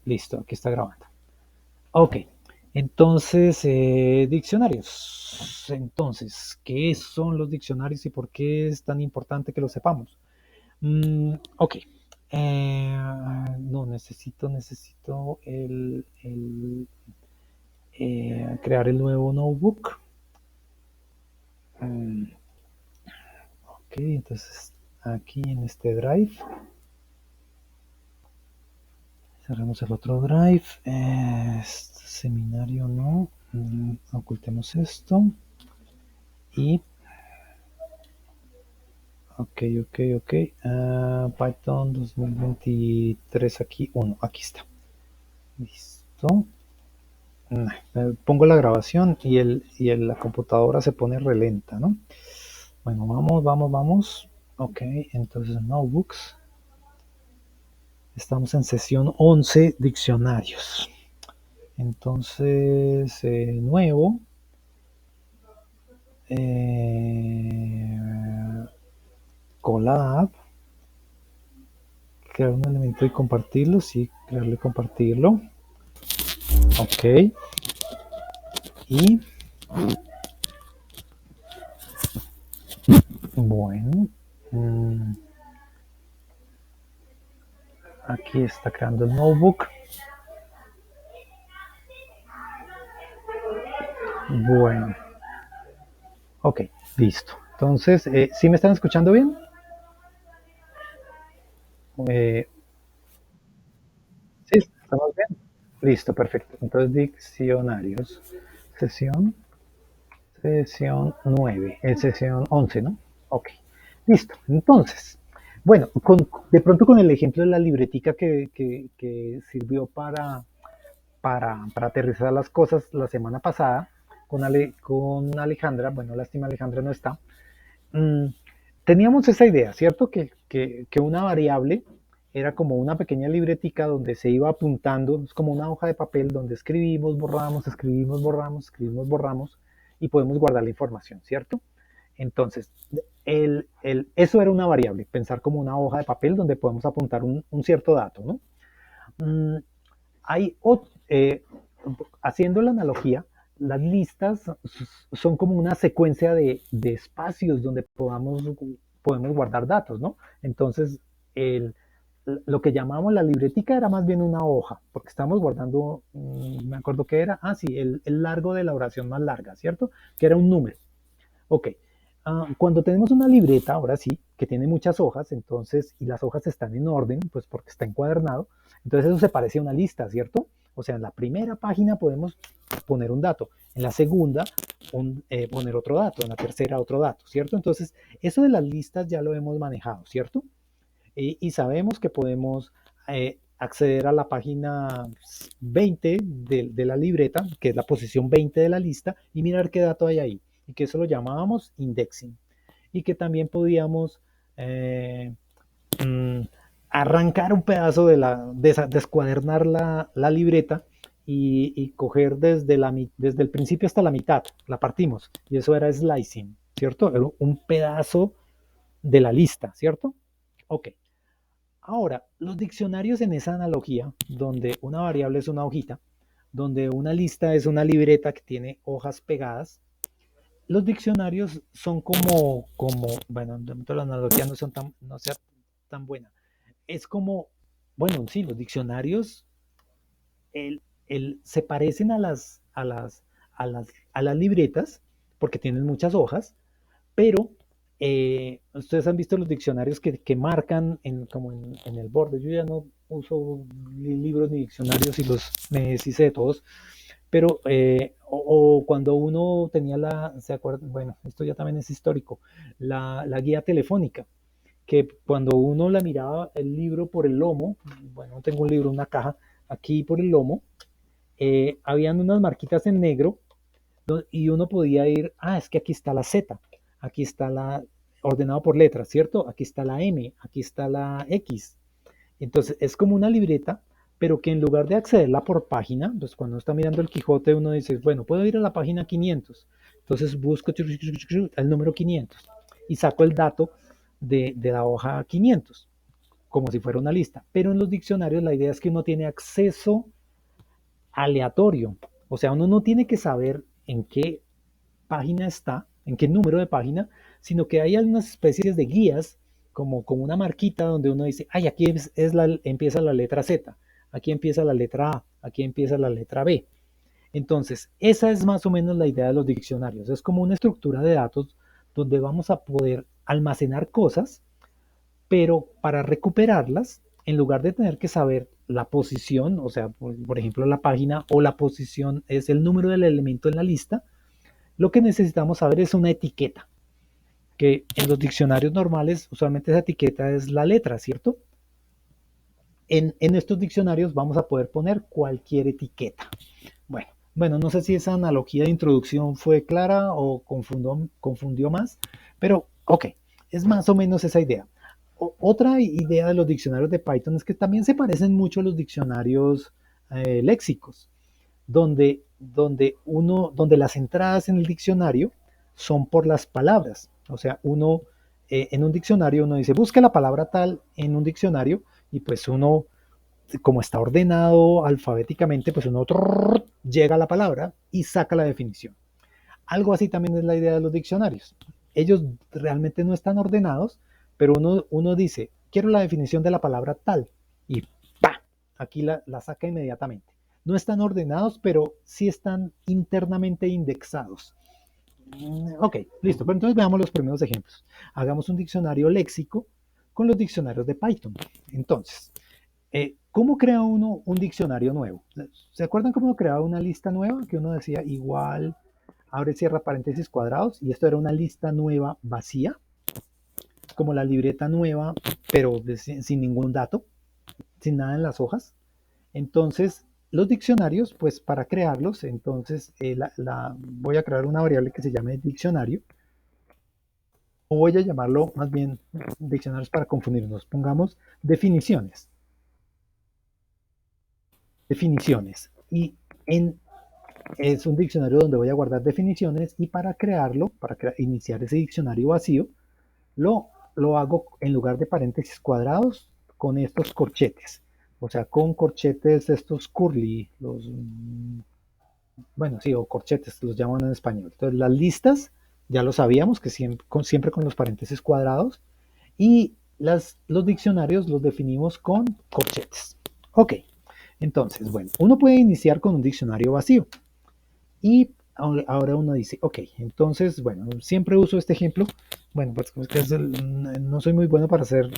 Listo, aquí está grabando. Ok, entonces, diccionarios. Entonces, ¿qué son los diccionarios y por qué es tan importante que lo sepamos? Ok, no, necesito crear el nuevo notebook. Mm, ok, entonces aquí en este drive, cerramos el otro drive. Este seminario no. Ocultemos esto. Y ok. Python 2023 aquí, uno, aquí está. Listo. Pongo la grabación la computadora se pone relenta, ¿no? Bueno, vamos. Ok, entonces notebooks. Estamos en sesión 11, diccionarios. Entonces, nuevo. Collab. Crear un elemento y compartirlo. Sí, crearlo y compartirlo. Ok. Y bueno, aquí está creando el notebook. Bueno, ok, listo. Entonces, ¿sí me están escuchando bien? Eh, sí, estamos bien. Listo, perfecto. Entonces, diccionarios. Sesión, sesión 9, sesión 11, ¿no? Ok, listo. Entonces, bueno, de pronto con el ejemplo de la libretica que sirvió para aterrizar las cosas la semana pasada con Alejandra, bueno, lástima Alejandra no está, mm, teníamos esa idea, ¿cierto? Que una variable era como una pequeña libretica donde se iba apuntando, es como una hoja de papel donde escribimos, borramos y podemos guardar la información, ¿cierto? Entonces, eso era una variable, pensar como una hoja de papel donde podemos apuntar un cierto dato, ¿no? Mm, hay haciendo la analogía, las listas son como una secuencia de espacios donde podemos guardar datos, ¿no? Entonces, el, lo que llamamos la libretica era más bien una hoja, porque estamos guardando, me acuerdo que era, sí, el largo de la oración más larga, ¿cierto? Que era un número. Ok. Cuando tenemos una libreta, ahora sí, que tiene muchas hojas, entonces, y las hojas están en orden, pues porque está encuadernado, entonces eso se parece a una lista, ¿cierto? O sea, en la primera página podemos poner un dato, en la segunda poner otro dato, en la tercera otro dato, ¿cierto? Entonces, eso de las listas ya lo hemos manejado, ¿cierto? Y sabemos que podemos acceder a la página 20 de la libreta, que es la posición 20 de la lista, y mirar qué dato hay ahí. Y que eso lo llamábamos indexing. Y que también podíamos mm, arrancar un pedazo descuadernar la libreta y coger desde el principio hasta la mitad, la partimos. Y eso era slicing, ¿cierto? Era un pedazo de la lista, ¿cierto? Ok. Ahora, los diccionarios en esa analogía, donde una variable es una hojita, donde una lista es una libreta que tiene hojas pegadas, los diccionarios son bueno, la analogía no sea tan buena. Es como, bueno, sí, los diccionarios se parecen a las libretas porque tienen muchas hojas, pero ustedes han visto los diccionarios que marcan como en el borde. Yo ya no uso libros ni diccionarios y me deshice de todos, pero o cuando uno tenía ¿se acuerdan? Bueno, esto ya también es histórico, la guía telefónica, que cuando uno la miraba el libro por el lomo, bueno, tengo un libro, una caja, aquí por el lomo, habían unas marquitas en negro y uno podía ir, es que aquí está la Z, aquí está ordenado por letras, ¿cierto? Aquí está la M, aquí está la X. Entonces es como una libreta, pero que en lugar de accederla por página, pues cuando está mirando el Quijote uno dice, bueno, puedo ir a la página 500. Entonces busco el número 500 y saco el dato de la hoja 500 como si fuera una lista. Pero en los diccionarios la idea es que uno tiene acceso aleatorio. O sea, uno no tiene que saber en qué página está, en qué número de página, sino que hay algunas especies de guías, como una marquita donde uno dice, ay, aquí empieza la letra Z, aquí empieza la letra A, aquí empieza la letra B. Entonces, esa es más o menos la idea de los diccionarios. Es como una estructura de datos donde vamos a poder almacenar cosas, pero para recuperarlas, en lugar de tener que saber la posición, o sea, por ejemplo, la página o la posición es el número del elemento en la lista, lo que necesitamos saber es una etiqueta, que en los diccionarios normales usualmente esa etiqueta es la letra, ¿cierto? En estos diccionarios vamos a poder poner cualquier etiqueta. Bueno, no sé si esa analogía de introducción fue clara o confundió más, pero ok, es más o menos esa idea. Otra idea de los diccionarios de Python es que también se parecen mucho a los diccionarios léxicos, donde las entradas en el diccionario son por las palabras. O sea, en un diccionario uno dice, busca la palabra tal en un diccionario y pues uno, como está ordenado alfabéticamente, pues uno llega a la palabra y saca la definición. Algo así también es la idea de los diccionarios. Ellos realmente no están ordenados, pero uno dice, quiero la definición de la palabra tal, y ¡pa! Aquí la saca inmediatamente. No están ordenados, pero sí están internamente indexados. Ok, listo. Pero entonces veamos los primeros ejemplos. Hagamos un diccionario léxico con los diccionarios de Python. Entonces, ¿cómo crea uno un diccionario nuevo? ¿Se acuerdan cómo creaba una lista nueva? Que uno decía igual, abre, cierra paréntesis cuadrados, y esto era una lista nueva vacía, como la libreta nueva, pero sin ningún dato, sin nada en las hojas. Entonces, los diccionarios, pues para crearlos, entonces voy a crear una variable que se llame diccionario, o voy a llamarlo más bien diccionarios para confundirnos. Pongamos definiciones. Definiciones. Y es un diccionario donde voy a guardar definiciones, y para crearlo, iniciar ese diccionario vacío, lo hago en lugar de paréntesis cuadrados con estos corchetes. O sea, con corchetes estos curly, bueno, sí, o corchetes, los llaman en español. Entonces, las listas, ya lo sabíamos, que siempre con los paréntesis cuadrados, y los diccionarios los definimos con corchetes. Ok, entonces, bueno, uno puede iniciar con un diccionario vacío. Y ahora uno dice, ok, entonces, bueno, siempre uso este ejemplo. Bueno, pues no soy muy bueno para hacer,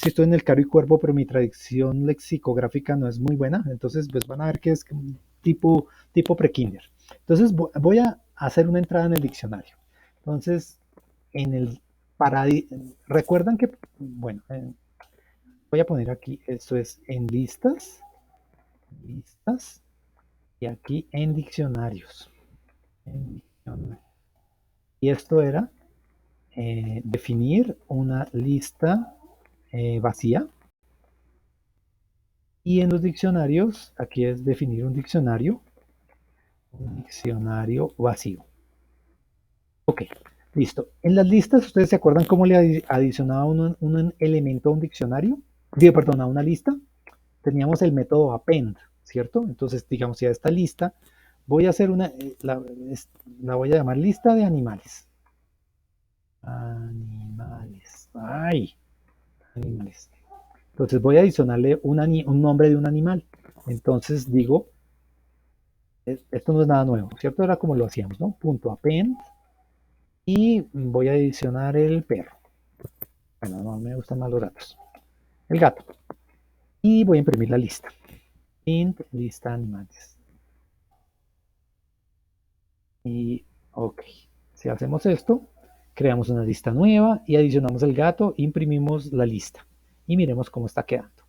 si estoy en el Caro y Cuervo, pero mi tradición lexicográfica no es muy buena. Entonces, pues van a ver que es tipo pre-kinder. Entonces, voy a hacer una entrada en el diccionario. Entonces, en el para, recuerdan que, bueno, voy a poner aquí, esto es en listas, y aquí en diccionarios. Y esto era definir una lista vacía. Y en los diccionarios, aquí es definir un diccionario vacío. Ok, listo. En las listas, ¿ustedes se acuerdan cómo le adicionaba un elemento a un diccionario? Digo, perdón, a una lista. Teníamos el método append, ¿cierto? Entonces, digamos, si a esta lista voy a hacer la voy a llamar lista de animales. Animales. Ay, animales. Entonces voy a adicionarle un nombre de un animal. Entonces digo, esto no es nada nuevo, ¿cierto? Era como lo hacíamos, ¿no? Punto append, y voy a adicionar el perro. Bueno, no me gustan más los gatos. El gato. Y voy a imprimir la lista. Int lista animales. Y ok, si hacemos esto, creamos una lista nueva y adicionamos el gato, imprimimos la lista y miremos cómo está quedando.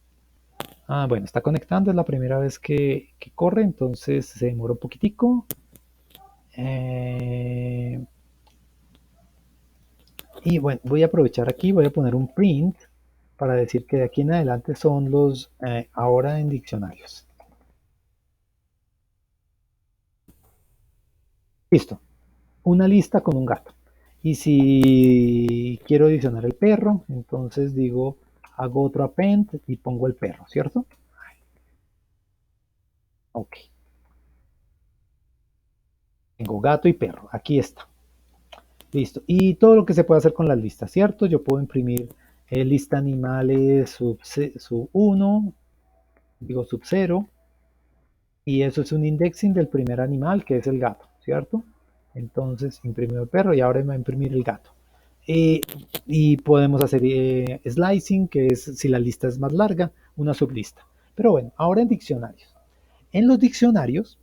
Bueno, está conectando, es la primera vez que corre, entonces se demora un poquitico. Y bueno, voy a aprovechar aquí, voy a poner un print para decir que de aquí en adelante son los ahora en diccionarios. Listo, una lista con un gato. Y si quiero adicionar el perro, entonces digo hago otro append y pongo el perro, ¿cierto? Ok. Tengo gato y perro. Aquí está. Listo. Y todo lo que se puede hacer con las listas, ¿cierto? Yo puedo imprimir lista animales sub 1, digo sub 0, y eso es un indexing del primer animal, que es el gato, ¿cierto? Entonces imprimió el perro y ahora me va a imprimir el gato. Y podemos hacer slicing, que es, si la lista es más larga, una sublista. Pero bueno, ahora en diccionarios. En los diccionarios,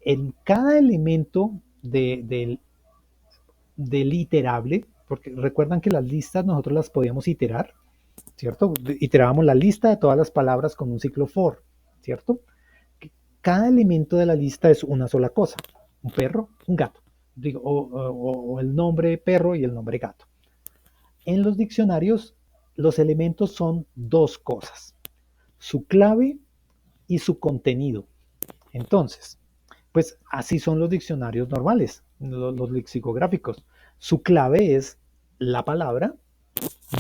en cada elemento del iterable, porque recuerdan que las listas nosotros las podíamos iterar, ¿cierto? Iterábamos la lista de todas las palabras con un ciclo for, ¿cierto? Cada elemento de la lista es una sola cosa, un perro, un gato, digo, o el nombre perro y el nombre gato. En los diccionarios, los elementos son dos cosas, su clave y su contenido. Entonces, pues así son los diccionarios normales, los lexicográficos. Su clave es la palabra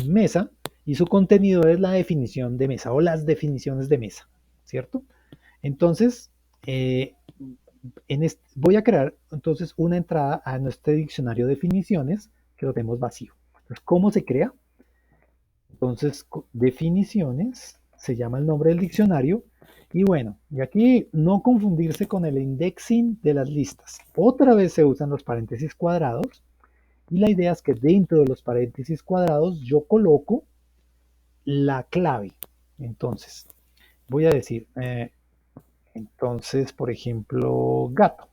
mesa y su contenido es la definición de mesa o las definiciones de mesa, ¿cierto? Entonces, voy a crear entonces una entrada a nuestro diccionario de definiciones que lo tenemos vacío. Entonces, ¿cómo se crea? Entonces, definiciones, se llama el nombre del diccionario. Y bueno, y aquí no confundirse con el indexing de las listas. Otra vez se usan los paréntesis cuadrados. Y la idea es que dentro de los paréntesis cuadrados yo coloco la clave. Entonces, voy a decir, entonces, por ejemplo, gato.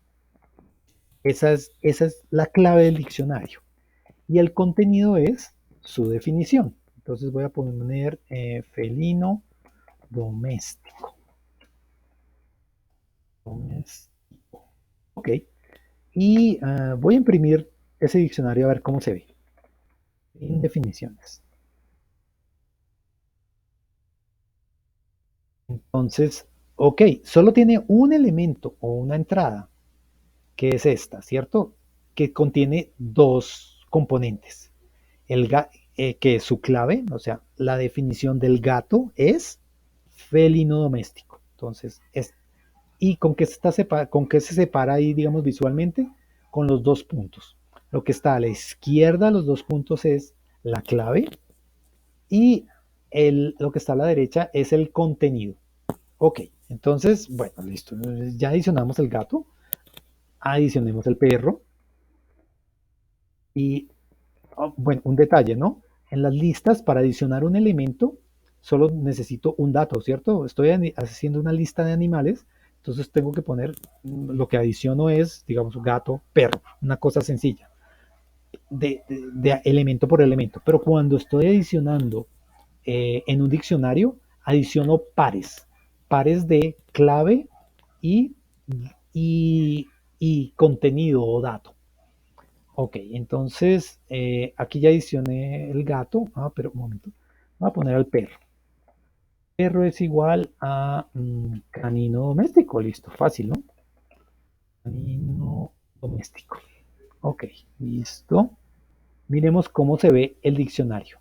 Esa es la clave del diccionario. Y el contenido es su definición. Entonces voy a poner felino doméstico. Ok. Y voy a imprimir ese diccionario a ver cómo se ve. En definiciones. Entonces, ok, solo tiene un elemento o una entrada, que es esta, ¿cierto? Que contiene dos componentes. Que es su clave, o sea, la definición del gato es felino doméstico. Entonces, ¿y con qué, con qué se separa ahí, digamos, visualmente? Con los dos puntos. Lo que está a la izquierda, los dos puntos es la clave y lo que está a la derecha es el contenido. Ok, entonces, bueno, listo. Ya adicionamos el gato, adicionemos el perro y, bueno, un detalle, ¿no? En las listas, para adicionar un elemento, solo necesito un dato, ¿cierto? Estoy haciendo una lista de animales, entonces tengo que poner, lo que adiciono es, digamos, gato, perro, una cosa sencilla, de elemento por elemento. Pero cuando estoy adicionando en un diccionario, adiciono pares de clave y, y contenido o dato. Ok, entonces aquí ya adicioné el gato. Pero un momento. Voy a poner al perro. Perro es igual a canino doméstico. Listo, fácil, ¿no? Canino doméstico. Ok, listo. Miremos cómo se ve el diccionario.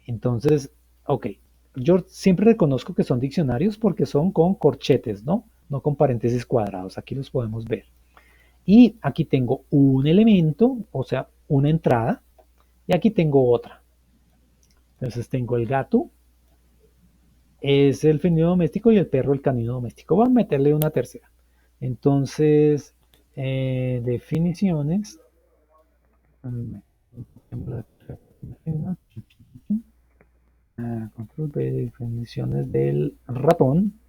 Entonces, ok, yo siempre reconozco que son diccionarios porque son con corchetes, ¿no? No con paréntesis cuadrados. Aquí los podemos ver. Y aquí tengo un elemento, o sea, una entrada, y aquí tengo otra. Entonces tengo el gato, es el felino doméstico y el perro el canino doméstico. Voy a meterle una tercera. Entonces, definiciones. Control B, definiciones del ratón.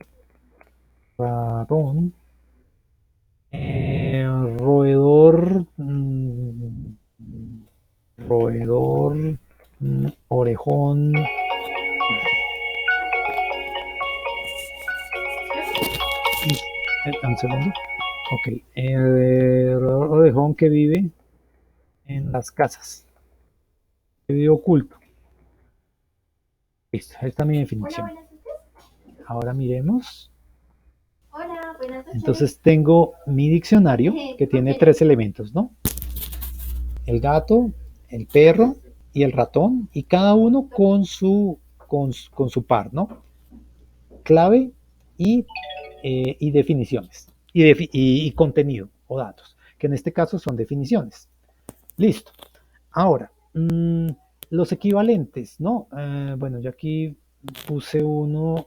Ratón. Roedor. Roedor. Orejón. Un segundo. Ok. Orejón que vive en las casas. Que vive oculto. Listo, esta es mi definición. Hola, ahora miremos. Hola, buenas noches. Entonces tengo mi diccionario que tiene tres elementos, ¿no? El gato, el perro y el ratón, y cada uno con su con su par, ¿no? Clave y definiciones, y contenido o datos, que en este caso son definiciones. Listo. Ahora, los equivalentes, ¿no? Bueno, yo aquí puse uno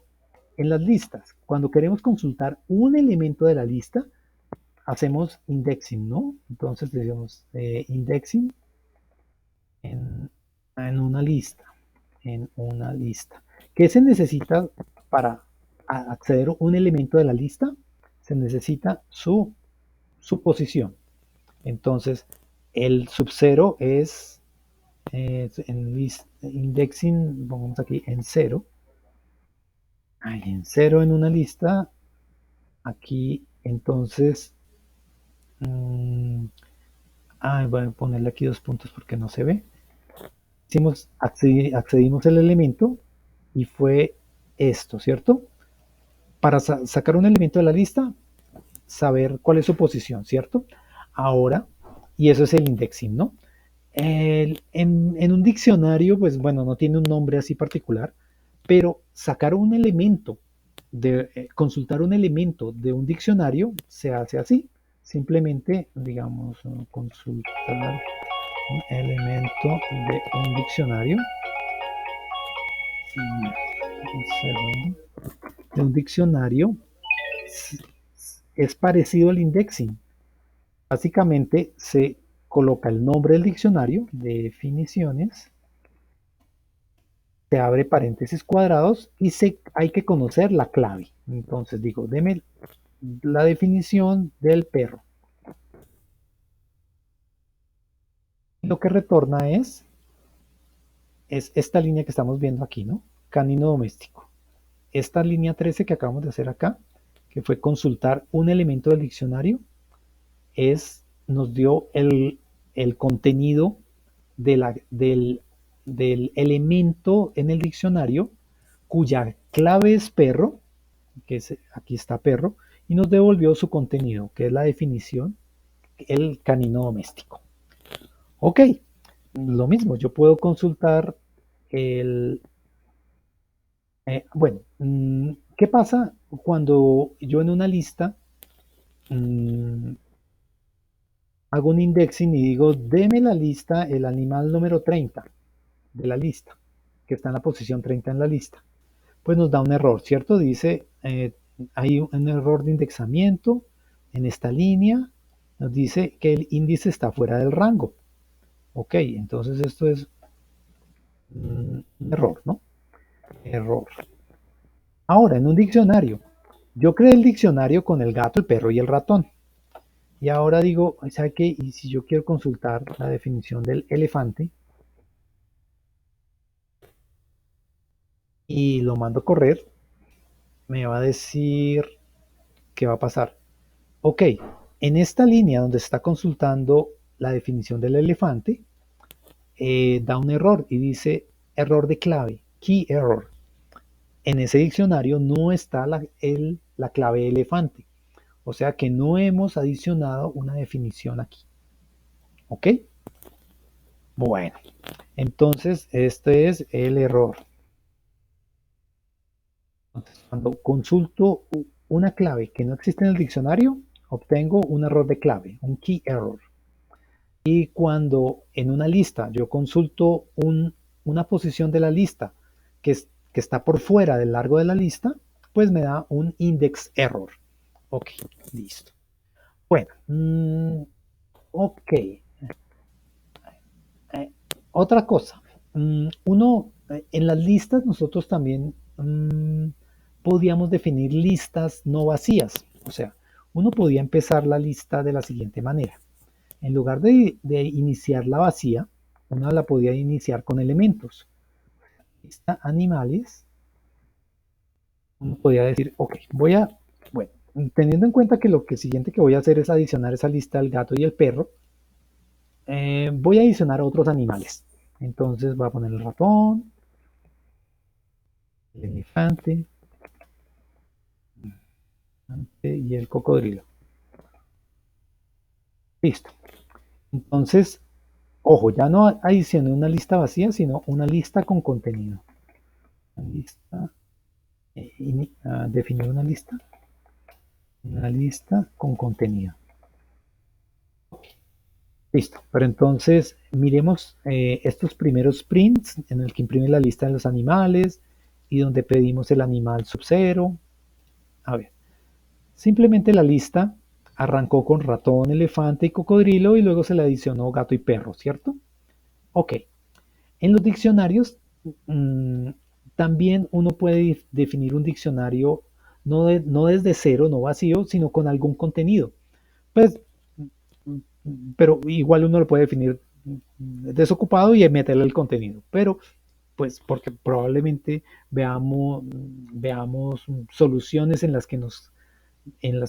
en las listas. Cuando queremos consultar un elemento de la lista, hacemos indexing, ¿no? Entonces decimos indexing en, en una lista, en una lista. ¿Qué se necesita para acceder a un elemento de la lista? Se necesita su posición. Entonces, el sub-0 es en list, indexing, pongamos aquí en 0. En 0 en una lista. Aquí, entonces, voy a ponerle aquí 2 puntos porque no se ve. Hicimos, accedimos al elemento y fue esto, ¿cierto? Para sacar un elemento de la lista, saber cuál es su posición, ¿cierto? Ahora, y eso es el indexing, ¿no? En un diccionario, pues bueno, no tiene un nombre así particular, pero sacar un elemento, consultar un elemento de un diccionario se hace así. Simplemente, digamos, consultar un elemento de un diccionario. Un segundo. De un diccionario es parecido al indexing. Básicamente se coloca el nombre del diccionario, definiciones, se abre paréntesis cuadrados y hay que conocer la clave. Entonces digo, deme la definición del perro. Lo que retorna es esta línea que estamos viendo aquí, ¿no? Canino doméstico. Esta línea 13 que acabamos de hacer acá, que fue consultar un elemento del diccionario, nos dio el contenido del elemento en el diccionario cuya clave es perro, que aquí está perro, y nos devolvió su contenido, que es la definición, el canino doméstico. Ok, lo mismo, yo puedo consultar bueno, ¿qué pasa cuando yo en una lista hago un indexing y digo, deme la lista, el animal número 30 de la lista, que está en la posición 30 en la lista? Pues nos da un error, ¿cierto? Dice, hay un error de indexamiento en esta línea, nos dice que el índice está fuera del rango. Ok, entonces esto es un error, ¿no? Error. Ahora, en un diccionario, yo creé el diccionario con el gato, el perro y el ratón. Y ahora digo, ¿sabe qué? Y si yo quiero consultar la definición del elefante y lo mando a correr, me va a decir qué va a pasar. Ok, en esta línea donde se está consultando la definición del elefante, da un error y dice error de clave, key error. En ese diccionario no está la clave elefante. O sea que no hemos adicionado una definición aquí. ¿Ok? Bueno, entonces este es el error. Entonces, cuando consulto una clave que no existe en el diccionario, obtengo un error de clave, un key error. Y cuando en una lista yo consulto una posición de la lista que está por fuera del largo de la lista, pues me da un index error. Ok, listo. Bueno, ok. Otra cosa, en las listas nosotros también podíamos definir listas no vacías. O sea, uno podía empezar la lista de la siguiente manera. En lugar de iniciarla vacía, uno la podía iniciar con elementos. Lista animales. Uno podía decir, ok, bueno, teniendo en cuenta que lo siguiente que voy a hacer es adicionar esa lista al gato y el perro, voy a adicionar a otros animales. Entonces voy a poner el ratón, el elefante y el cocodrilo. Listo. Entonces, ojo, ya no adicioné una lista vacía, sino una lista con contenido. lista, definir una lista con contenido. Listo, pero entonces miremos estos primeros prints en el que imprime la lista de los animales y donde pedimos el animal sub-0. A ver, simplemente la lista arrancó con ratón, elefante y cocodrilo y luego se le adicionó gato y perro, ¿cierto? Ok, en los diccionarios mmm, también uno puede definir un diccionario no desde cero, no vacío, sino con algún contenido. Pues pero igual uno lo puede definir desocupado y meterle el contenido, pero pues porque probablemente veamos soluciones en las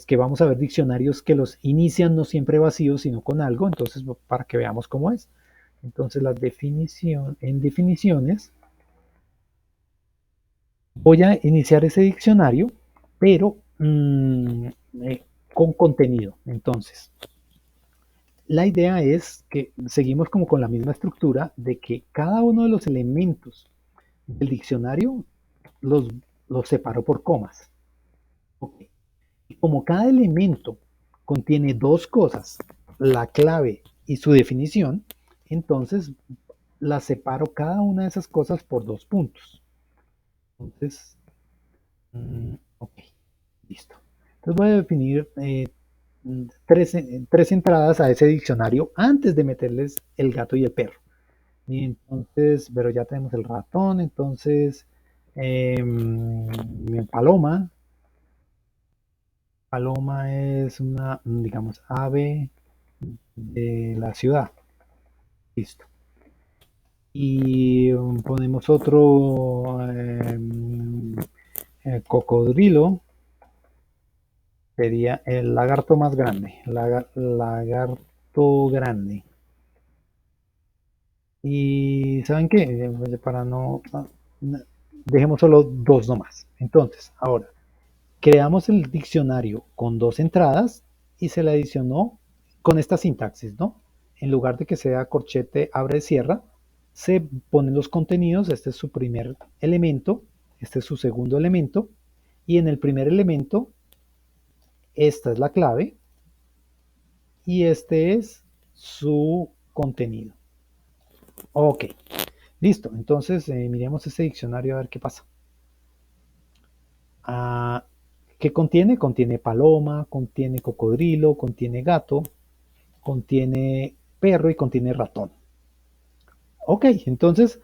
que vamos a ver diccionarios que los inician no siempre vacíos, sino con algo, entonces para que veamos cómo es. Entonces en definiciones voy a iniciar ese diccionario, pero con contenido. Entonces, la idea es que seguimos como con la misma estructura de que cada uno de los elementos del diccionario los, los separo por comas. Okay. Y como cada elemento contiene dos cosas, la clave y su definición, entonces las separo cada una de esas cosas por dos puntos. Entonces, ok, listo. Entonces voy a definir tres entradas a ese diccionario antes de meterles el gato y el perro. Y entonces, pero ya tenemos el ratón, entonces paloma. Paloma es una, digamos, ave de la ciudad. Listo. Y ponemos otro cocodrilo, sería el lagarto más grande. Lagarto grande. Y ¿saben qué? Para no, dejemos solo dos nomás. Entonces, ahora, creamos el diccionario con dos entradas y se le adicionó con esta sintaxis, ¿no? En lugar de que sea corchete, abre, cierra, se ponen los contenidos, este es su primer elemento, este es su segundo elemento, y en el primer elemento, esta es la clave y este es su contenido. Ok, listo, entonces miremos ese diccionario a ver qué pasa. Ah, ¿qué contiene? Contiene paloma, contiene cocodrilo, contiene gato, contiene perro y contiene ratón. Ok, entonces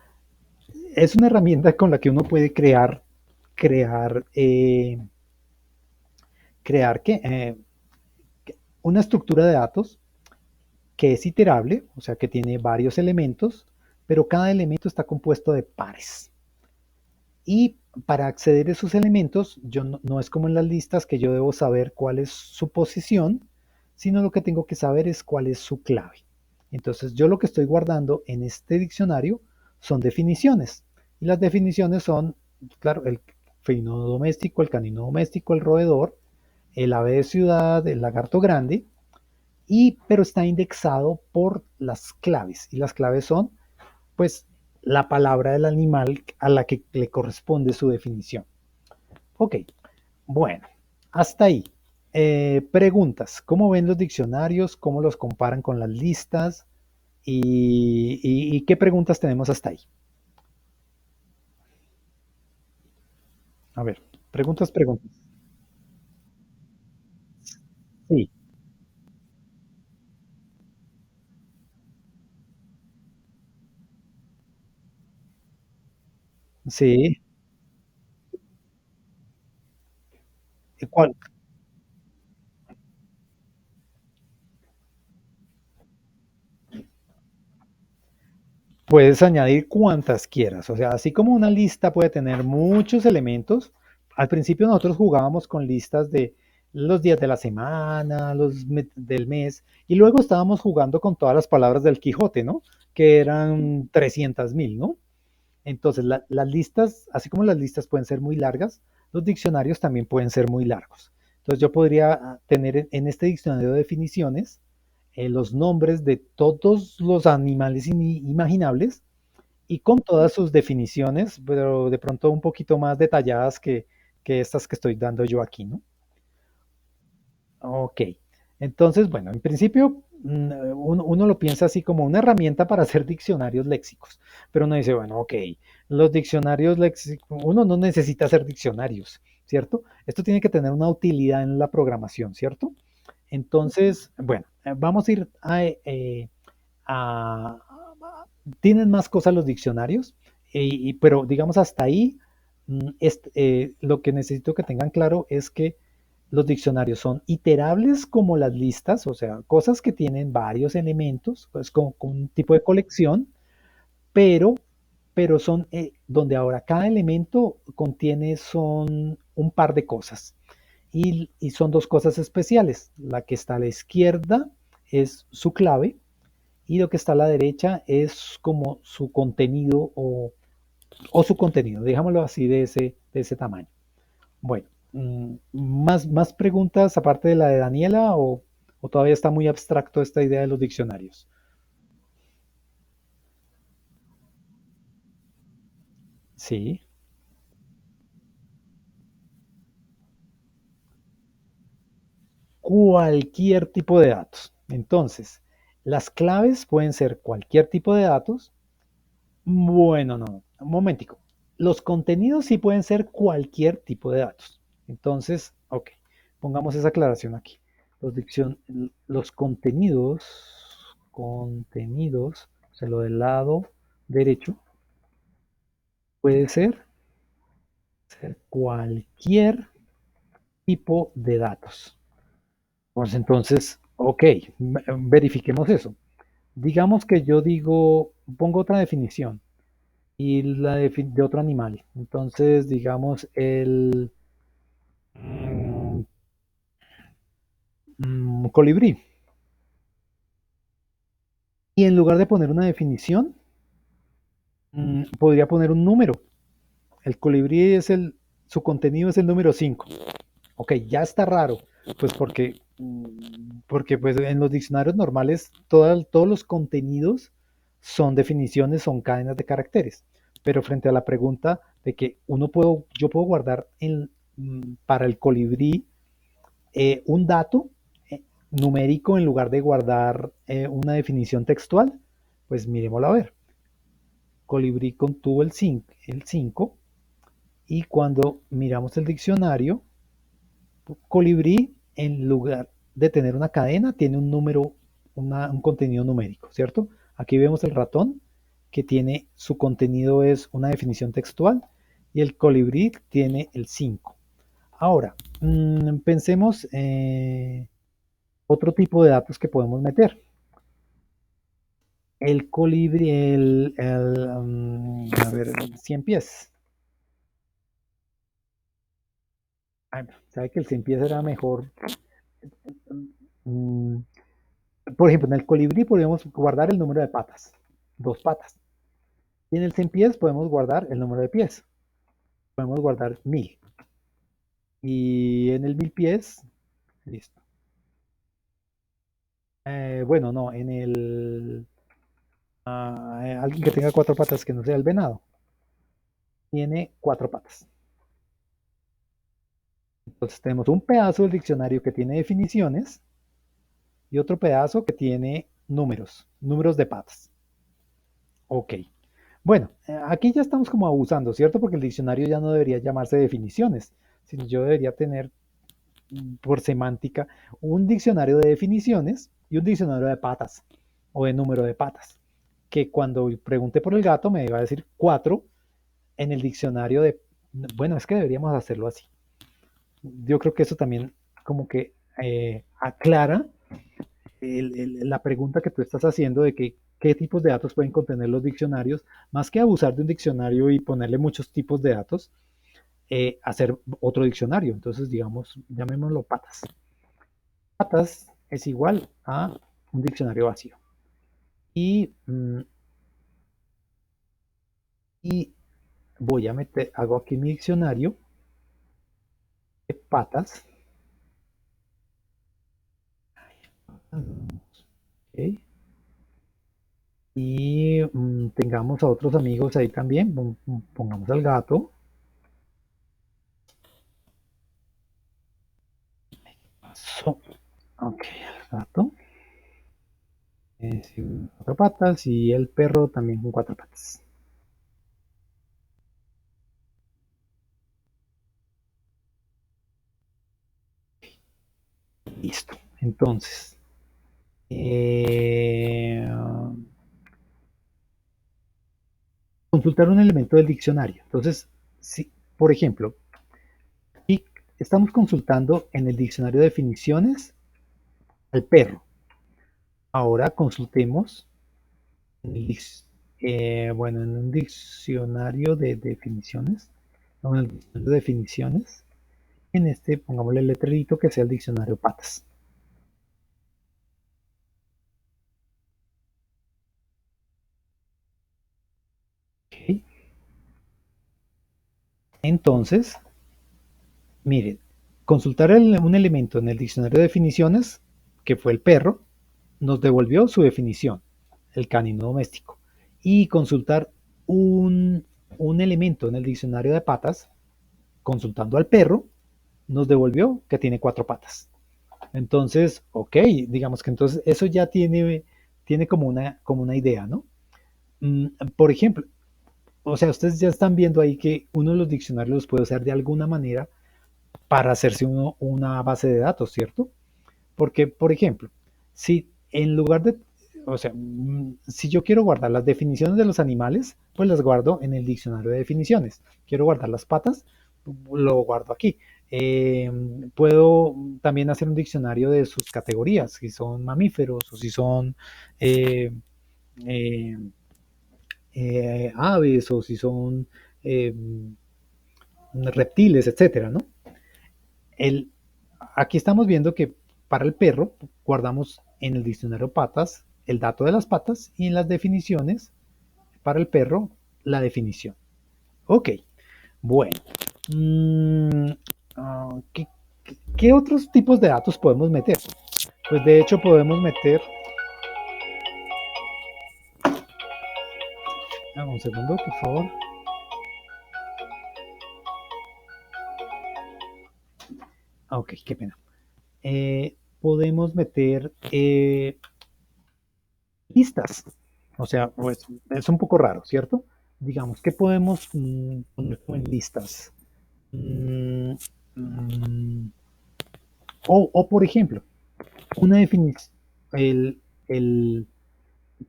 es una herramienta con la que uno puede crear, crear ¿qué? Una estructura de datos que es iterable, o sea que tiene varios elementos, pero cada elemento está compuesto de pares. Y para acceder a esos elementos, yo no es como en las listas que yo debo saber cuál es su posición, sino lo que tengo que saber es cuál es su clave. Entonces yo lo que estoy guardando en este diccionario son definiciones. Y las definiciones son, claro, el felino doméstico, el canino doméstico, el roedor, el ave de ciudad, el lagarto grande, pero está indexado por las claves. Y las claves son pues la palabra del animal a la que le corresponde su definición. Ok, bueno, hasta ahí. Preguntas, ¿cómo ven los diccionarios? ¿Cómo los comparan con las listas? ¿Y qué preguntas tenemos hasta ahí? A ver, preguntas. Sí, sí. ¿Cuál? Puedes añadir cuantas quieras. O sea, así como una lista puede tener muchos elementos, al principio nosotros jugábamos con listas de los días de la semana, del mes, y luego estábamos jugando con todas las palabras del Quijote, ¿no? Que eran 300.000, ¿no? Entonces, las listas, así como las listas pueden ser muy largas, los diccionarios también pueden ser muy largos. Entonces, yo podría tener en este diccionario de definiciones los nombres de todos los animales imaginables y con todas sus definiciones, pero de pronto un poquito más detalladas que estas que estoy dando yo aquí, ¿no? Ok, entonces, bueno, en principio uno lo piensa así como una herramienta para hacer diccionarios léxicos, pero uno dice, bueno, ok, los diccionarios léxicos, uno no necesita hacer diccionarios, ¿cierto? Esto tiene que tener una utilidad en la programación, ¿cierto? Entonces, bueno, vamos a ir a- tienen más cosas los diccionarios, pero digamos hasta ahí, lo que necesito que tengan claro es que los diccionarios son iterables como las listas, o sea, cosas que tienen varios elementos, pues con un tipo de colección, pero, pero son donde ahora cada elemento contiene son un par de cosas. Y son dos cosas especiales. La que está a la izquierda es su clave y lo que está a la derecha es como su contenido o su contenido, digámoslo así, de ese tamaño. Bueno, más preguntas aparte de la de Daniela o todavía está muy abstracto esta idea de los diccionarios. Sí, cualquier tipo de datos. Entonces, las claves pueden ser cualquier tipo de datos. Bueno, no, un momentico. Los contenidos sí pueden ser cualquier tipo de datos. Entonces, ok, pongamos esa aclaración aquí. Los contenidos, o sea, lo del lado derecho, puede ser cualquier tipo de datos. Pues entonces, ok, verifiquemos eso. Digamos que yo digo, pongo otra definición y de otro animal. Entonces, digamos mm, colibrí. Y en lugar de poner una definición, podría poner un número. El colibrí su contenido es el número 5. Ok, ya está raro, pues porque pues en los diccionarios normales todos los contenidos son definiciones, son cadenas de caracteres. Pero frente a la pregunta de que yo puedo guardar para el colibrí un dato numérico en lugar de guardar una definición textual, pues miremoslo a ver. Colibrí contuvo el 5 y cuando miramos el diccionario, colibrí, en lugar de tener una cadena, tiene un número, un contenido numérico, ¿cierto? Aquí vemos el ratón, que tiene su contenido es una definición textual, y el colibrí tiene el 5. Ahora, pensemos otro tipo de datos que podemos meter. El colibrí, a ver, 100 pies. Ay, ¿sabe que el 100 pies era mejor? Mm, Por ejemplo, en el colibrí podemos guardar el número de patas, dos patas. Y en el 100 pies podemos guardar el número de pies, podemos guardar 1000. Y en el 1000 pies, listo. Bueno, no, alguien que tenga cuatro patas que no sea el venado, tiene cuatro patas. Entonces tenemos un pedazo del diccionario que tiene definiciones y otro pedazo que tiene números de patas. Ok. Bueno, aquí ya estamos como abusando, ¿cierto? Porque el diccionario ya no debería llamarse definiciones, sino yo debería tener, por semántica, un diccionario de definiciones y un diccionario de patas o de número de patas. Que cuando pregunte por el gato me va a decir cuatro en el diccionario de... Bueno, es que deberíamos hacerlo así. Yo creo que eso también como que aclara la pregunta que tú estás haciendo de que, qué tipos de datos pueden contener los diccionarios, más que abusar de un diccionario y ponerle muchos tipos de datos, hacer otro diccionario. Entonces, digamos, llamémoslo patas. Patas es igual a un diccionario vacío. Y, y voy a meter, hago aquí mi diccionario de patas. Okay. y tengamos a otros amigos ahí también. Pongamos al gato. Ok, el gato. Sí, 4 patas y el perro también con 4 patas. Listo. Entonces, eh, consultar un elemento del diccionario. Entonces, si, por ejemplo, aquí estamos consultando en el diccionario de definiciones al perro. Ahora consultemos bueno, en un diccionario de definiciones, no, en el diccionario de definiciones, en este pongámosle el letrerito que sea el diccionario patas. Okay. Entonces, miren, consultar un elemento en el diccionario de definiciones, que fue el perro, nos devolvió su definición, el canino doméstico. Y consultar un elemento en el diccionario de patas, consultando al perro, nos devolvió que tiene 4 patas. Entonces, ok, digamos que entonces eso ya tiene como una idea, ¿no? Por ejemplo, o sea, ustedes ya están viendo ahí que uno de los diccionarios los puede usar de alguna manera para hacerse una base de datos, ¿cierto? Porque, por ejemplo, si en lugar de, o sea, si yo quiero guardar las definiciones de los animales, pues las guardo en el diccionario de definiciones. Quiero guardar las patas, lo guardo aquí. Eh, Puedo también hacer un diccionario de sus categorías, si son mamíferos o si son eh, eh, aves o si son eh, reptiles, etcétera, ¿no? El, Aquí estamos viendo que para el perro guardamos en el diccionario patas el dato de las patas y en las definiciones para el perro la definición. Ok, bueno. Mm, ¿qué, ¿Qué otros tipos de datos podemos meter? Pues de hecho podemos meter... Un segundo, por favor. Ok, qué pena. Podemos meter listas. O sea, pues es un poco raro, ¿cierto? Digamos, ¿qué podemos poner como en listas? Mm, mm, por ejemplo, una definición, el, el,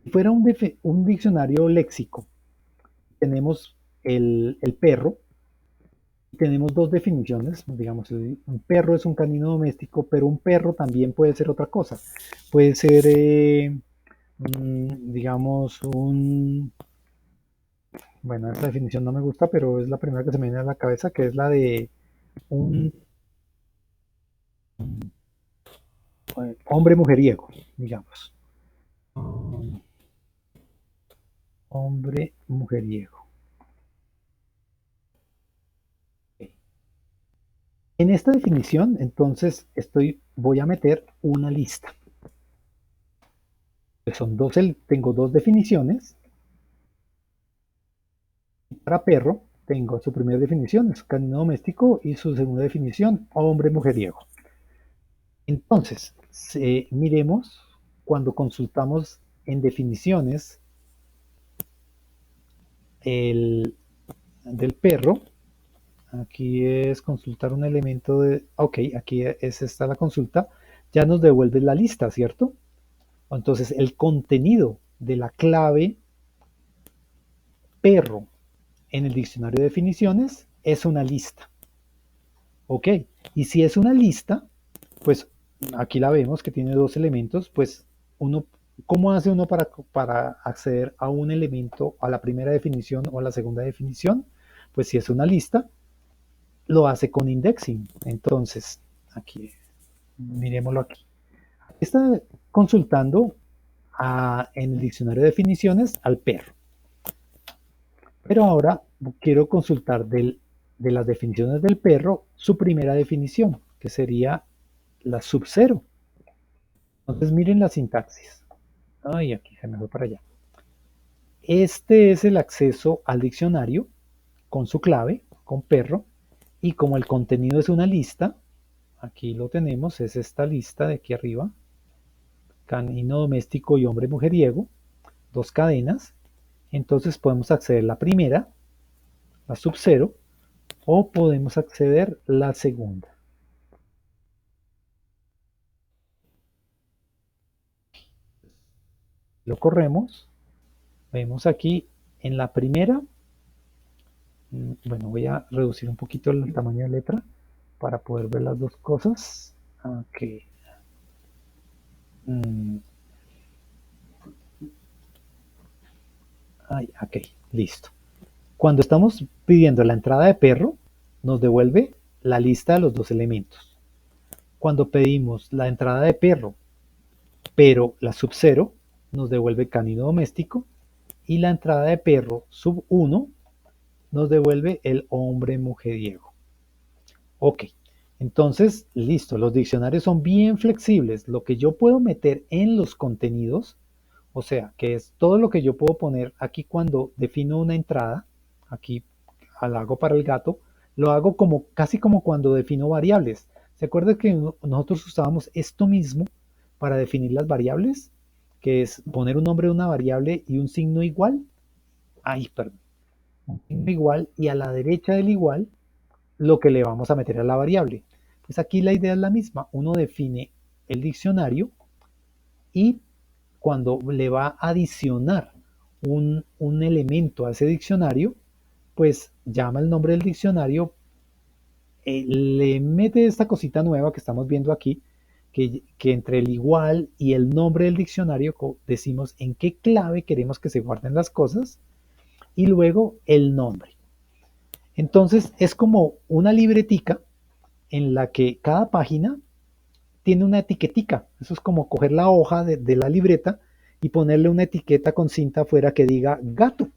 si fuera un diccionario léxico, tenemos el perro, tenemos dos definiciones, digamos, un perro es un canino doméstico, pero un perro también puede ser otra cosa. Puede ser, digamos, bueno, esta definición no me gusta, pero es la primera que se me viene a la cabeza, que es la de un hombre mujeriego, digamos. Hombre mujeriego. En esta definición, entonces, voy a meter una lista. Tengo dos definiciones. Para perro, tengo su primera definición, es canino doméstico, y su segunda definición, hombre mujeriego. Entonces, miremos cuando consultamos en definiciones del perro. Aquí es consultar un elemento de... Ok, aquí es esta la consulta. Ya nos devuelve la lista, ¿cierto? Entonces, el contenido de la clave perro en el diccionario de definiciones es una lista. Ok, y si es una lista, pues aquí la vemos que tiene dos elementos, pues uno, ¿cómo hace uno para acceder a un elemento, a la primera definición o a la segunda definición? Pues si es una lista, lo hace con indexing. Entonces, aquí, miremoslo aquí. Está consultando en el diccionario de definiciones al perro. Pero ahora quiero consultar de las definiciones del perro su primera definición, que sería la sub 0. Entonces miren la sintaxis. Ay, aquí se me fue para allá. Este es el acceso al diccionario con su clave, con perro, y como el contenido es una lista, aquí lo tenemos, es esta lista de aquí arriba, canino doméstico y hombre mujeriego, dos cadenas, entonces podemos acceder a la primera, la sub 0, o podemos acceder a la segunda. Lo corremos, vemos aquí en la primera, bueno, voy a reducir un poquito el tamaño de letra para poder ver las dos cosas. Ok. Ok, listo. Cuando estamos pidiendo la entrada de perro, nos devuelve la lista de los dos elementos. Cuando pedimos la entrada de perro, pero la sub 0, nos devuelve canino doméstico. Y la entrada de perro sub 1 nos devuelve el hombre mujeriego. Ok, entonces, listo, los diccionarios son bien flexibles. Lo que yo puedo meter en los contenidos, o sea, que es todo lo que yo puedo poner aquí cuando defino una entrada, aquí la hago para el gato, lo hago como casi como cuando defino variables. ¿Se acuerda que nosotros usábamos esto mismo para definir las variables? Que es poner un nombre de una variable y un signo igual. Ay, perdón. Un signo igual y a la derecha del igual lo que le vamos a meter a la variable. Pues aquí la idea es la misma. Uno define el diccionario y cuando le va a adicionar un elemento a ese diccionario, pues llama el nombre del diccionario, le mete esta cosita nueva que estamos viendo aquí, que entre el igual y el nombre del diccionario decimos en qué clave queremos que se guarden las cosas y luego el nombre. Entonces es como una libretica en la que cada página tiene una etiquetica. Eso es como coger la hoja de la libreta y ponerle una etiqueta con cinta afuera que diga gato.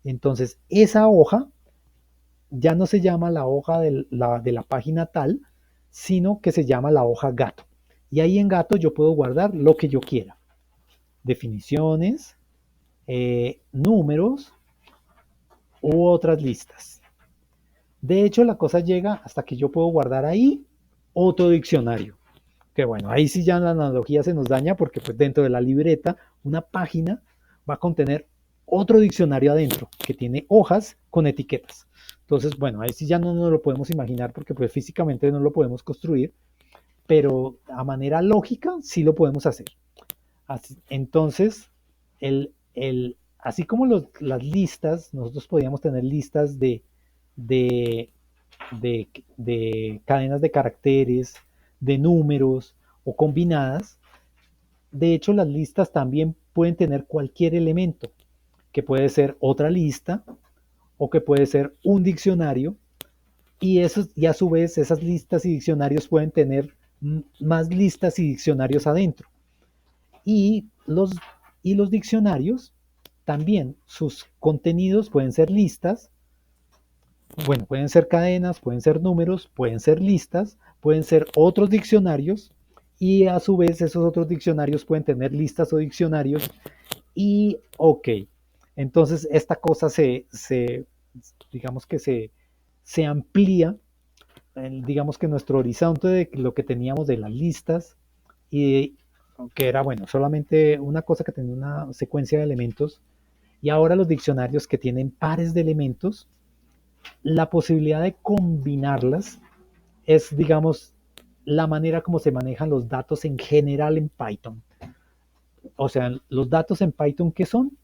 Entonces esa hoja ya no se llama la hoja de la página tal, sino que se llama la hoja gato. Y ahí en gato yo puedo guardar lo que yo quiera. Definiciones, números u otras listas. De hecho, la cosa llega hasta que yo puedo guardar ahí otro diccionario. Que bueno, ahí sí ya la analogía se nos daña porque pues dentro de la libreta una página va a contener otro diccionario adentro que tiene hojas con etiquetas. Entonces, bueno, ahí sí ya no nos lo podemos imaginar porque pues físicamente no lo podemos construir, pero a manera lógica sí lo podemos hacer. Así, entonces, así como las listas, nosotros podíamos tener listas de, de cadenas de caracteres, de números o combinadas. De hecho, las listas también pueden tener cualquier elemento, que puede ser otra lista o que puede ser un diccionario, y a su vez esas listas y diccionarios pueden tener más listas y diccionarios adentro. Y y los diccionarios también, sus contenidos pueden ser listas, bueno, pueden ser cadenas, pueden ser números, pueden ser listas, pueden ser otros diccionarios y a su vez esos otros diccionarios pueden tener listas o diccionarios y ok, entonces esta cosa digamos que se amplía, digamos que nuestro horizonte de lo que teníamos de las listas y que era, bueno, solamente una cosa que tenía una secuencia de elementos y ahora los diccionarios que tienen pares de elementos, la posibilidad de combinarlas es, digamos, la manera como se manejan los datos en general en Python. O sea, los datos en Python, ¿qué son?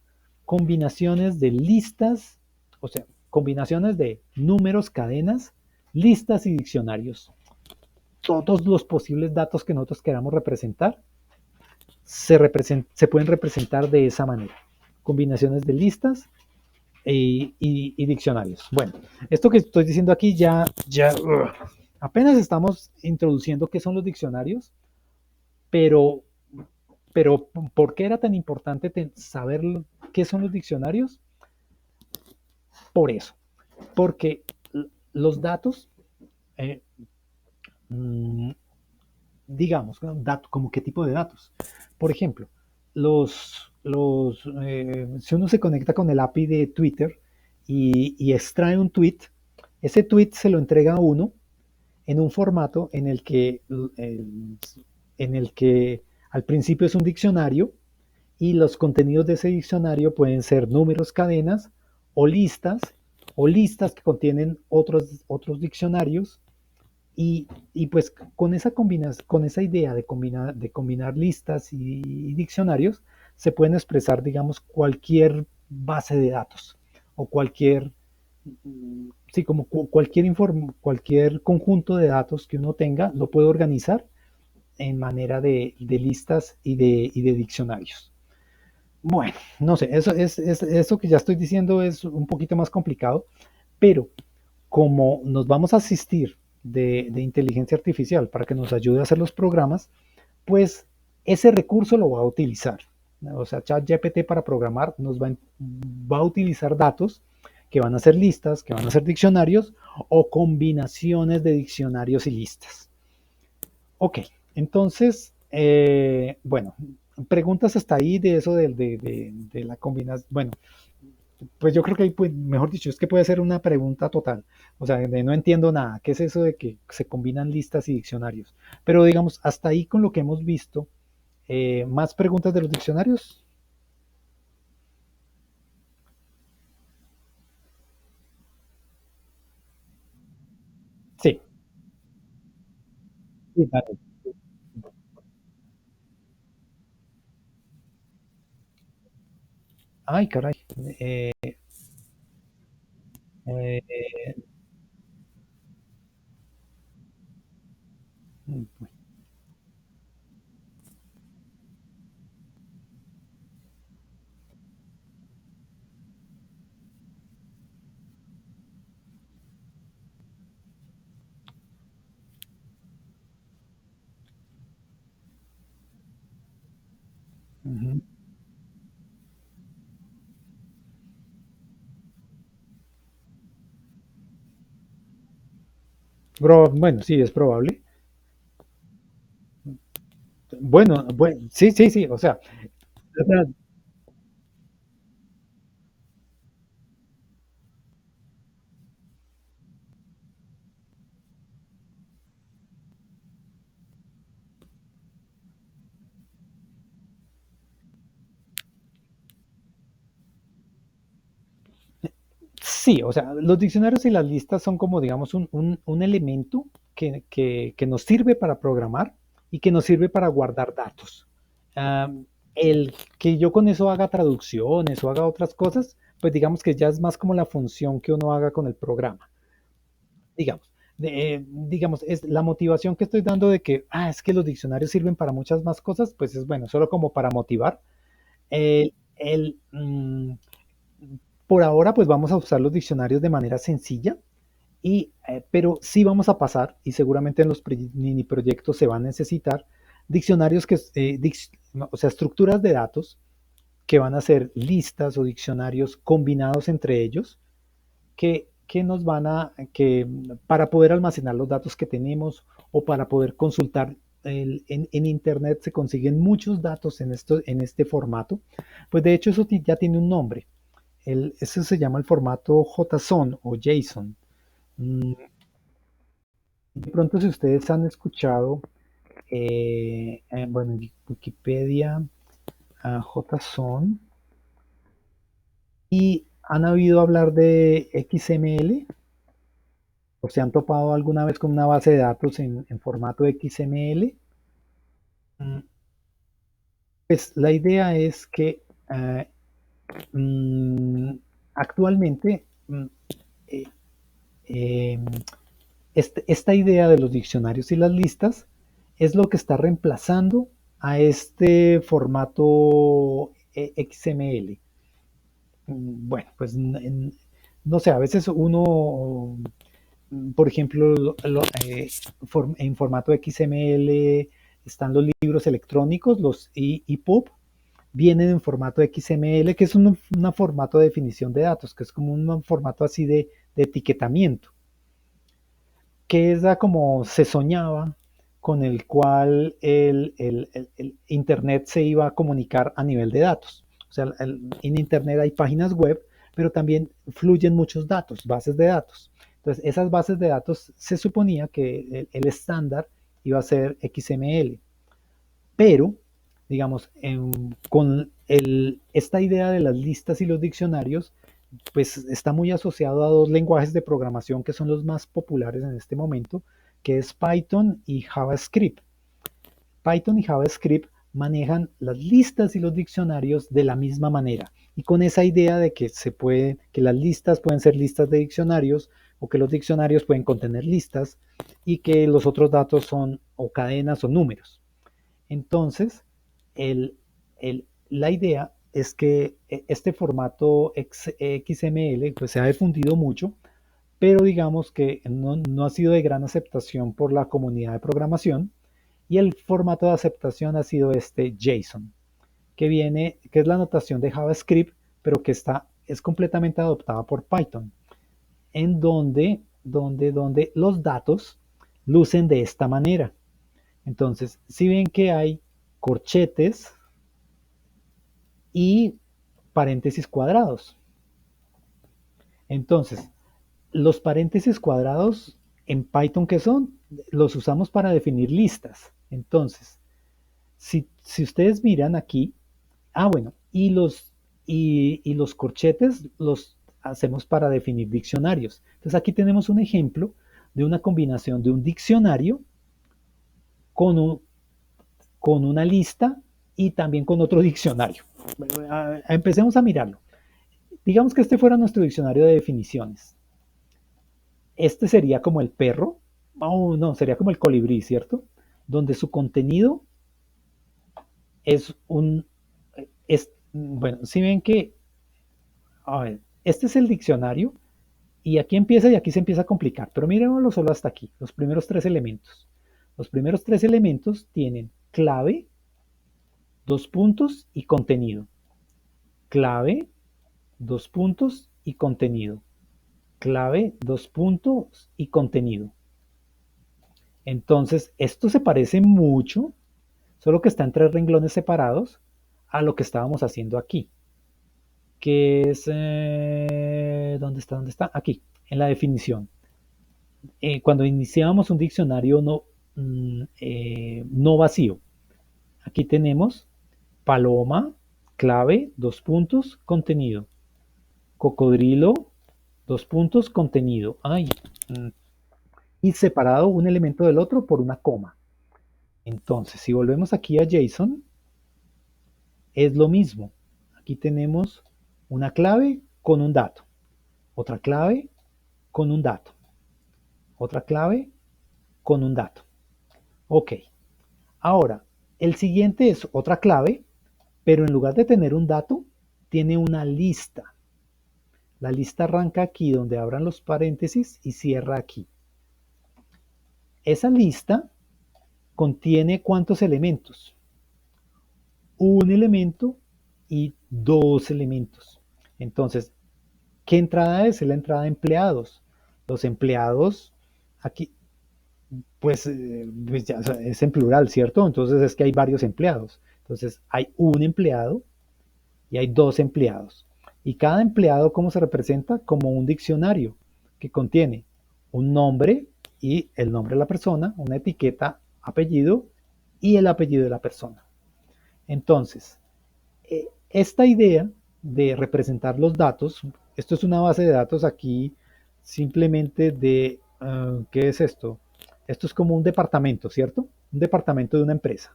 Combinaciones de listas, o sea, combinaciones de números, cadenas, listas y diccionarios. Todos los posibles datos que nosotros queramos representar se pueden representar de esa manera. Combinaciones de listas y diccionarios. Bueno, esto que estoy diciendo aquí apenas estamos introduciendo qué son los diccionarios, pero, pero ¿por qué era tan importante saber qué son los diccionarios? Por eso, porque los datos, eh, digamos, como qué tipo de datos. Por ejemplo, si uno se conecta con el API de Twitter y extrae un tweet, ese tweet se lo entrega a uno en un formato en el que al principio es un diccionario y los contenidos de ese diccionario pueden ser números, cadenas o listas que contienen otros diccionarios y pues con esa idea de combinar listas y diccionarios se pueden expresar, digamos, cualquier base de datos o sí, como cualquier conjunto de datos que uno tenga, lo puede organizar en manera de listas y de diccionarios. Bueno, no sé, eso que ya estoy diciendo es un poquito más complicado, pero como nos vamos a asistir de inteligencia artificial para que nos ayude a hacer los programas, pues ese recurso lo va a utilizar. O sea, ChatGPT para programar va a utilizar datos que van a ser listas, que van a ser diccionarios o combinaciones de diccionarios y listas. Ok, entonces, bueno, preguntas hasta ahí de eso de la combinación. Bueno, pues yo creo que ahí, pues, mejor dicho, es que puede ser una pregunta total. O sea, de no entiendo nada. ¿Qué es eso de que se combinan listas y diccionarios? Pero digamos, hasta ahí con lo que hemos visto, ¿más preguntas de los diccionarios? Sí. Sí, dale. Ay, caray. Eh, eh, ujú. Bueno, sí, es probable. Bueno, sí, sí, sí. O sea, sí, o sea, los diccionarios y las listas son como, digamos, un elemento que nos sirve para programar y que nos sirve para guardar datos. Ah, el que yo con eso haga traducciones o haga otras cosas, pues digamos que ya es más como la función que uno haga con el programa, digamos. Digamos, es la motivación que estoy dando de que, es que los diccionarios sirven para muchas más cosas, pues es bueno, solo como para motivar. El, el, mm, por ahora, pues vamos a usar los diccionarios de manera sencilla, pero sí vamos a pasar, y seguramente en los mini proyectos se van a necesitar, diccionarios o sea, estructuras de datos que van a ser listas o diccionarios combinados entre ellos, que nos van para poder almacenar los datos que tenemos o para poder consultar. En Internet se consiguen muchos datos en este formato, pues de hecho eso ya tiene un nombre. Eso se llama el formato JSON o JSON. Mm, De pronto, si ustedes han escuchado, bueno, en Wikipedia, JSON, y han oído hablar de XML, o se han topado alguna vez con una base de datos en formato XML. Mm, Pues la idea es que mm, actualmente eh, eh, esta idea de los diccionarios y las listas es lo que está reemplazando a este formato XML. Bueno, pues no sé, a veces uno, por ejemplo, en formato XML están los libros electrónicos, los EPUB, vienen en formato XML, que es un formato de definición de datos, que es como un formato así de etiquetamiento, que es como se soñaba con el cual el Internet se iba a comunicar a nivel de datos. sea, en Internet hay páginas web, pero también fluyen muchos datos, bases de datos. Entonces, esas bases de datos se suponía que el estándar iba a ser XML, pero, digamos, con esta idea de las listas y los diccionarios, pues está muy asociado a dos lenguajes de programación que son los más populares en este momento, que es Python y JavaScript. Python y JavaScript manejan las listas y los diccionarios de la misma manera y con esa idea de que que las listas pueden ser listas de diccionarios o que los diccionarios pueden contener listas y que los otros datos son o cadenas o números. Entonces, la idea es que este formato XML pues, se ha difundido mucho, pero digamos que no ha sido de gran aceptación por la comunidad de programación y el formato de aceptación ha sido este JSON, que es la notación de JavaScript, pero que es completamente adoptada por Python, en donde los datos lucen de esta manera. Entonces, si ven que hay corchetes y paréntesis cuadrados. Entonces, los paréntesis cuadrados en Python, ¿qué son? Los usamos para definir listas. Entonces, si ustedes miran aquí, bueno, y los corchetes los hacemos para definir diccionarios. Entonces, aquí tenemos un ejemplo de una combinación de un diccionario con, con una lista y también con otro diccionario. Empecemos a mirarlo. Digamos que este fuera nuestro diccionario de definiciones. Este sería como el perro, no, sería como el colibrí, ¿cierto? Donde su contenido es bueno, si ven que, a ver, este es el diccionario y aquí empieza y aquí se empieza a complicar, pero mirenlo solo hasta aquí, los primeros tres elementos. Los primeros tres elementos tienen clave, dos puntos y contenido. Clave, dos puntos y contenido. Clave, dos puntos y contenido. Entonces, esto se parece mucho, solo que está en tres renglones separados, a lo que estábamos haciendo aquí, que es, ¿dónde está? ¿Dónde está? Aquí, en la definición. Cuando iniciábamos un diccionario no vacío, aquí tenemos paloma, clave, dos puntos, contenido. Cocodrilo, dos puntos, contenido. Y separado un elemento del otro por una coma. Entonces, si volvemos aquí a JSON, es lo mismo. Aquí tenemos una clave con un dato, otra clave con un dato, otra clave con un dato. Ok, ahora, el siguiente es otra clave, pero en lugar de tener un dato, tiene una lista. La lista arranca aquí donde abran los paréntesis y cierra aquí. Esa lista contiene ¿cuántos elementos? Un elemento y dos elementos. Entonces, ¿qué entrada es? Es la entrada de empleados. Los empleados, aquí, pues ya es en plural, ¿cierto? Entonces es que hay varios empleados. Entonces hay un empleado y hay dos empleados. Y cada empleado, ¿cómo se representa? Como un diccionario que contiene un nombre y el nombre de la persona, una etiqueta, apellido y el apellido de la persona. Entonces, esta idea de representar los datos, esto es una base de datos aquí simplemente de, ¿qué es esto? Esto es como un departamento, ¿cierto? Un departamento de una empresa.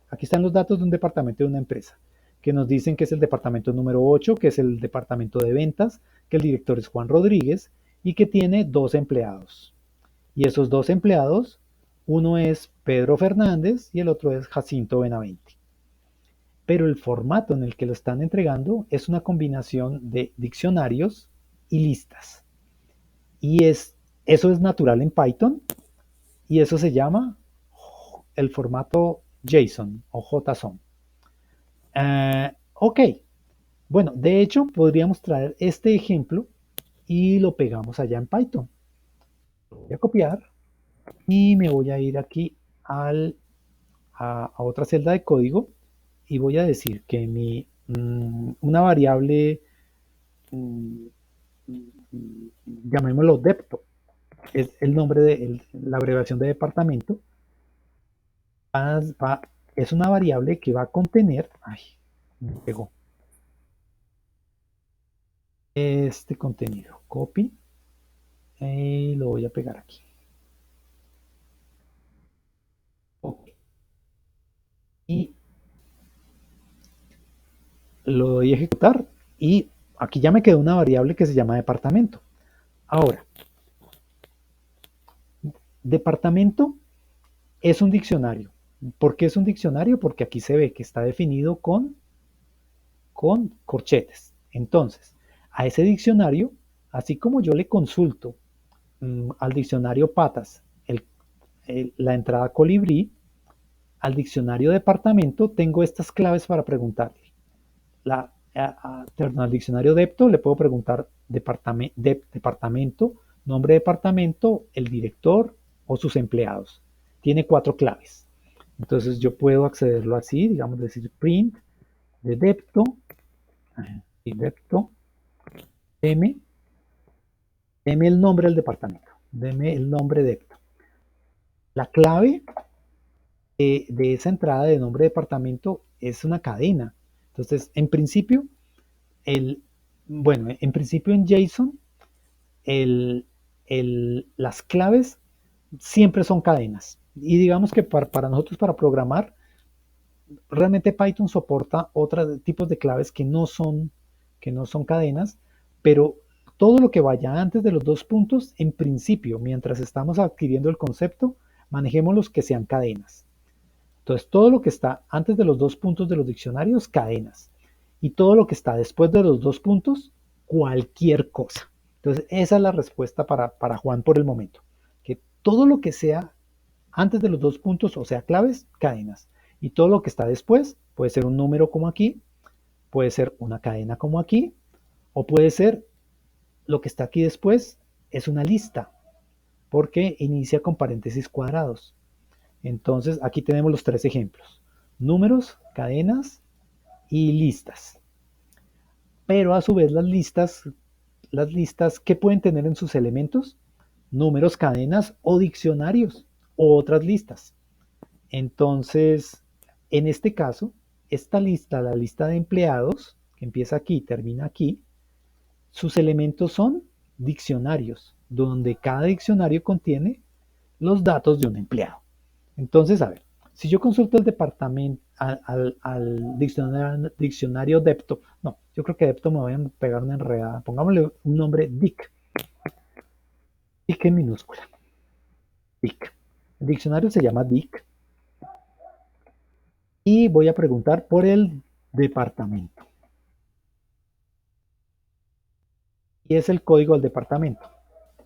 Aquí están los datos de un departamento de una empresa, que nos dicen que es el departamento número 8, que es el departamento de ventas, que el director es Juan Rodríguez y que tiene dos empleados. Y esos dos empleados, uno es Pedro Fernández y el otro es Jacinto Benavente. Pero el formato en el que lo están entregando es una combinación de diccionarios y listas. Y eso es natural en Python y eso se llama el formato JSON o JSON. Ok, bueno, de hecho podríamos traer este ejemplo y lo pegamos allá en Python. Lo voy a copiar y me voy a ir aquí a otra celda de código y voy a decir que una variable, llamémoslo depto, es el nombre de la abreviación de departamento, es una variable que va a contener, ay, me pegó, este contenido, copy, y lo voy a pegar aquí. Okay. Y lo doy a ejecutar y aquí ya me quedó una variable que se llama departamento. Ahora, departamento es un diccionario. ¿Por qué es un diccionario? Porque aquí se ve que está definido con corchetes. Entonces, a ese diccionario, así como yo le consulto al diccionario patas la entrada colibrí, al diccionario departamento tengo estas claves para preguntarle. Al diccionario depto le puedo preguntar departamento, nombre de departamento, el director o sus empleados. Tiene 4 claves. Entonces yo puedo accederlo así, digamos, decir print de depto, y depto, deme el nombre del departamento, deme el nombre depto. La clave de esa entrada de nombre de departamento es una cadena. Entonces, en principio, en principio en JSON, las claves siempre son cadenas. Y digamos que para nosotros, para programar, realmente Python soporta otros tipos de claves que no son cadenas, pero todo lo que vaya antes de los 2 puntos, en principio, mientras estamos adquiriendo el concepto, manejémoslos que sean cadenas. Entonces, todo lo que está antes de los 2 puntos de los diccionarios, cadenas. Y todo lo que está después de los 2 puntos, cualquier cosa. Entonces, esa es la respuesta para Juan por el momento. Que todo lo que sea antes de los 2 puntos, o sea, claves, cadenas. Y todo lo que está después, puede ser un número como aquí, puede ser una cadena como aquí, o puede ser lo que está aquí después, es una lista, porque inicia con paréntesis cuadrados. Entonces, aquí tenemos los 3 ejemplos. Números, cadenas y listas. Pero a su vez las listas, ¿qué pueden tener en sus elementos? Números, cadenas o diccionarios o otras listas. Entonces, en este caso, esta lista, la lista de empleados, que empieza aquí y termina aquí, sus elementos son diccionarios, donde cada diccionario contiene los datos de un empleado. Entonces, a ver, si yo consulto el departamento, al diccionario Depto, no, yo creo que Depto me voy a pegar una enredada. Pongámosle un nombre Dick, Dick en minúscula, Dick. El diccionario se llama Dick y voy a preguntar por el departamento. Y es el código del departamento,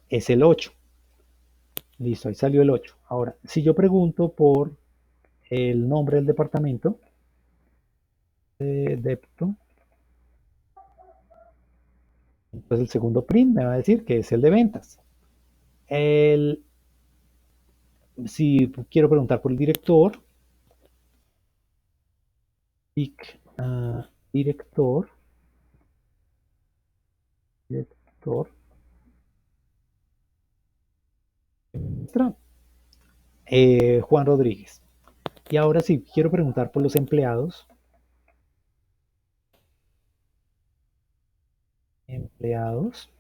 es el 8. Listo, ahí salió el 8. Ahora, si yo pregunto por el nombre del departamento, Depto, entonces el segundo print me va a decir que es el de ventas. El, si quiero preguntar por el director, director, director, Juan Rodríguez. Y ahora sí, quiero preguntar por los empleados. Empleados.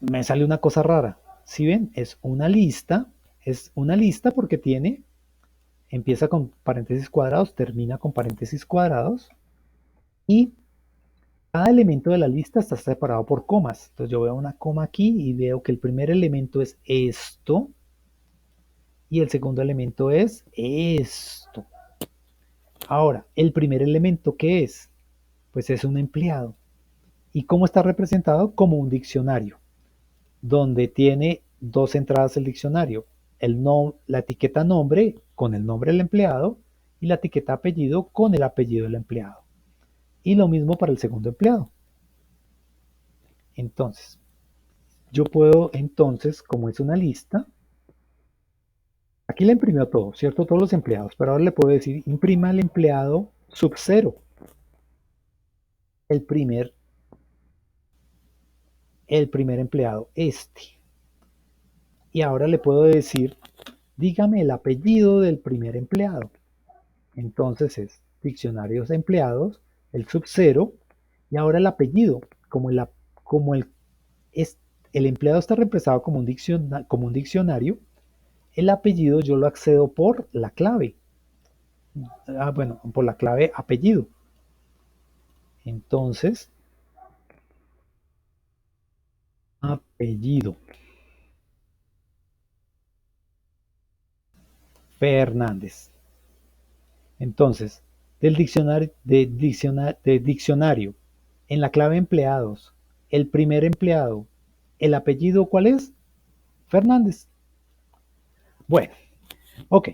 Me sale una cosa rara. Si ven, es una lista porque empieza con paréntesis cuadrados, termina con paréntesis cuadrados y cada elemento de la lista está separado por comas. Entonces yo veo una coma aquí y veo que el primer elemento es esto y el segundo elemento es esto. Ahora, el primer elemento, ¿qué es? Pues es un empleado. ¿Y cómo está representado? Como un diccionario, donde tiene 2 entradas el diccionario. La etiqueta nombre con el nombre del empleado y la etiqueta apellido con el apellido del empleado. Y lo mismo para el segundo empleado. Entonces, yo puedo entonces, como es una lista, aquí le imprimió todo, ¿cierto? Todos los empleados, pero ahora le puedo decir, imprima el empleado sub 0, el primer, el primer empleado, este. Y ahora le puedo decir, dígame el apellido del primer empleado. Entonces es diccionarios de empleados, el sub 0, y ahora el apellido, como el empleado está representado como un diccionario, el apellido yo lo accedo por la clave. Bueno, por la clave apellido. Entonces, apellido. Fernández. Entonces, de diccionario, en la clave empleados, el primer empleado, el apellido, ¿cuál es? Fernández. Bueno, ok.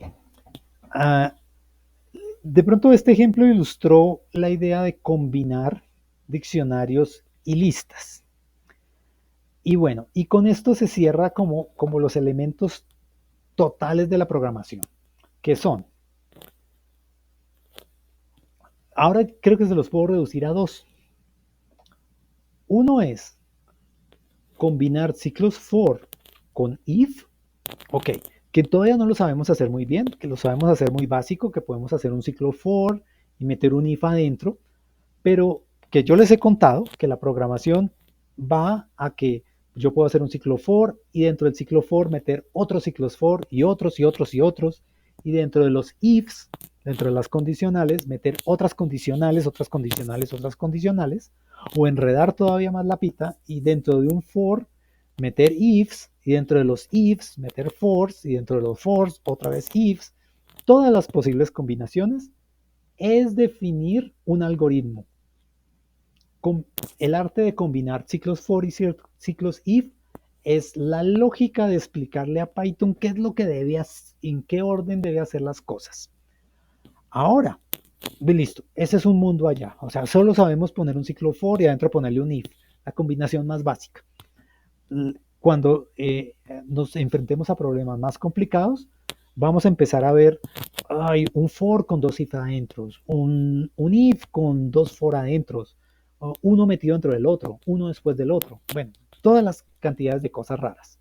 Uh, de pronto este ejemplo ilustró la idea de combinar diccionarios y listas. Y bueno, y con esto se cierra como los elementos totales de la programación, que son, ahora creo que se los puedo reducir a dos. Uno es combinar ciclos for con if, ok, que todavía no lo sabemos hacer muy bien, que lo sabemos hacer muy básico, que podemos hacer un ciclo for y meter un if adentro, pero que yo les he contado que la programación va a que yo puedo hacer un ciclo for y dentro del ciclo for meter otros ciclos for y otros y otros y otros, y dentro de los ifs, dentro de las condicionales, meter otras condicionales, otras condicionales, otras condicionales, o enredar todavía más la pita y dentro de un for meter ifs y dentro de los ifs meter fors y dentro de los fors otra vez ifs. Todas las posibles combinaciones es definir un algoritmo. El arte de combinar ciclos for y ciclos if es la lógica de explicarle a Python qué es lo que debe hacer, en qué orden debe hacer las cosas. Ahora, listo, ese es un mundo allá. O sea, solo sabemos poner un ciclo for y adentro ponerle un if, la combinación más básica. Cuando nos enfrentemos a problemas más complicados, vamos a empezar a ver un for con dos if adentros, un if con dos for adentros, uno metido dentro del otro, uno después del otro. Bueno, todas las cantidades de cosas raras.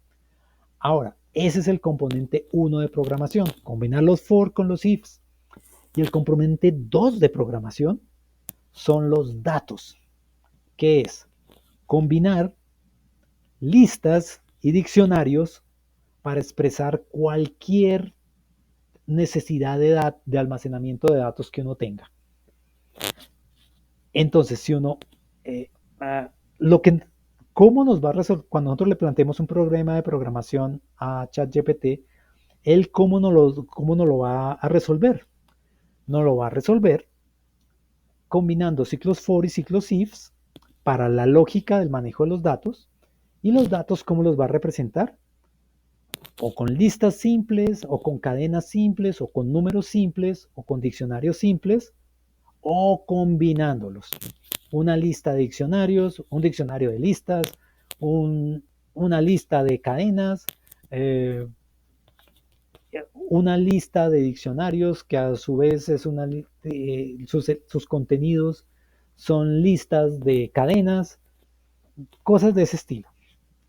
Ahora, ese es el componente 1 de programación, combinar los for con los ifs. Y el componente 2 de programación son los datos, que es combinar listas y diccionarios para expresar cualquier necesidad de almacenamiento de datos que uno tenga. Entonces, si uno, ¿cómo nos va a resolver? Cuando nosotros le planteemos un problema de programación a ChatGPT, él cómo no lo va a resolver. No lo va a resolver combinando ciclos for y ciclos ifs para la lógica del manejo de los datos. ¿Y los datos cómo los va a representar? O con listas simples, o con cadenas simples, o con números simples, o con diccionarios simples, o combinándolos. Una lista de diccionarios, un diccionario de listas, una lista de cadenas, una lista de diccionarios que a su vez es sus contenidos son listas de cadenas, cosas de ese estilo.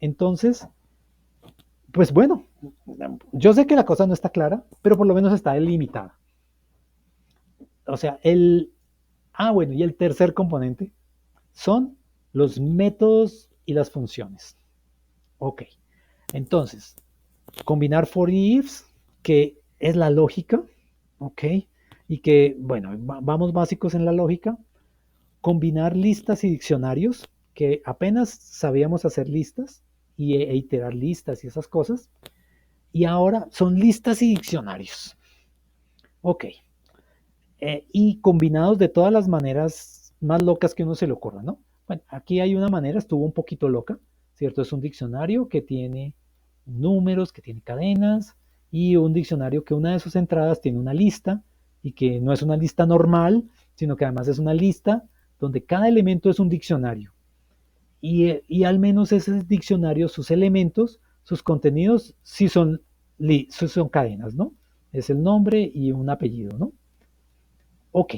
Entonces, pues bueno, yo sé que la cosa no está clara, pero por lo menos está delimitada. O sea, bueno, y el tercer componente son los métodos y las funciones. Ok, entonces, combinar for y ifs, que es la lógica, ok, y que, bueno, vamos básicos en la lógica. Combinar listas y diccionarios, que apenas sabíamos hacer listas e iterar listas y esas cosas, y ahora son listas y diccionarios. Ok, y combinados de todas las maneras más locas que uno se le ocurra, ¿no? Bueno, aquí hay una manera, estuvo un poquito loca, ¿cierto? Es un diccionario que tiene números, que tiene cadenas, y un diccionario que una de sus entradas tiene una lista, y que no es una lista normal, sino que además es una lista donde cada elemento es un diccionario. Y al menos ese diccionario, sus elementos, sus contenidos, sí son cadenas, ¿no? es el nombre y un apellido, ¿no? Ok,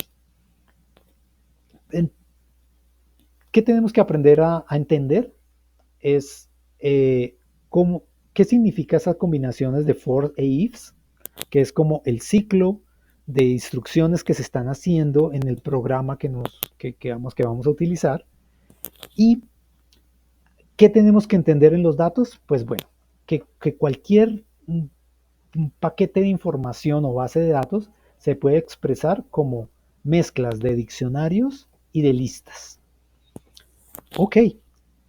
¿qué tenemos que aprender a entender? Es cómo, qué significa esas combinaciones de for e ifs, que es como el ciclo de instrucciones que se están haciendo en el programa que vamos a utilizar. ¿Y qué tenemos que entender en los datos? Pues bueno, que cualquier un paquete de información o base de datos se puede expresar como mezclas de diccionarios y de listas. Ok,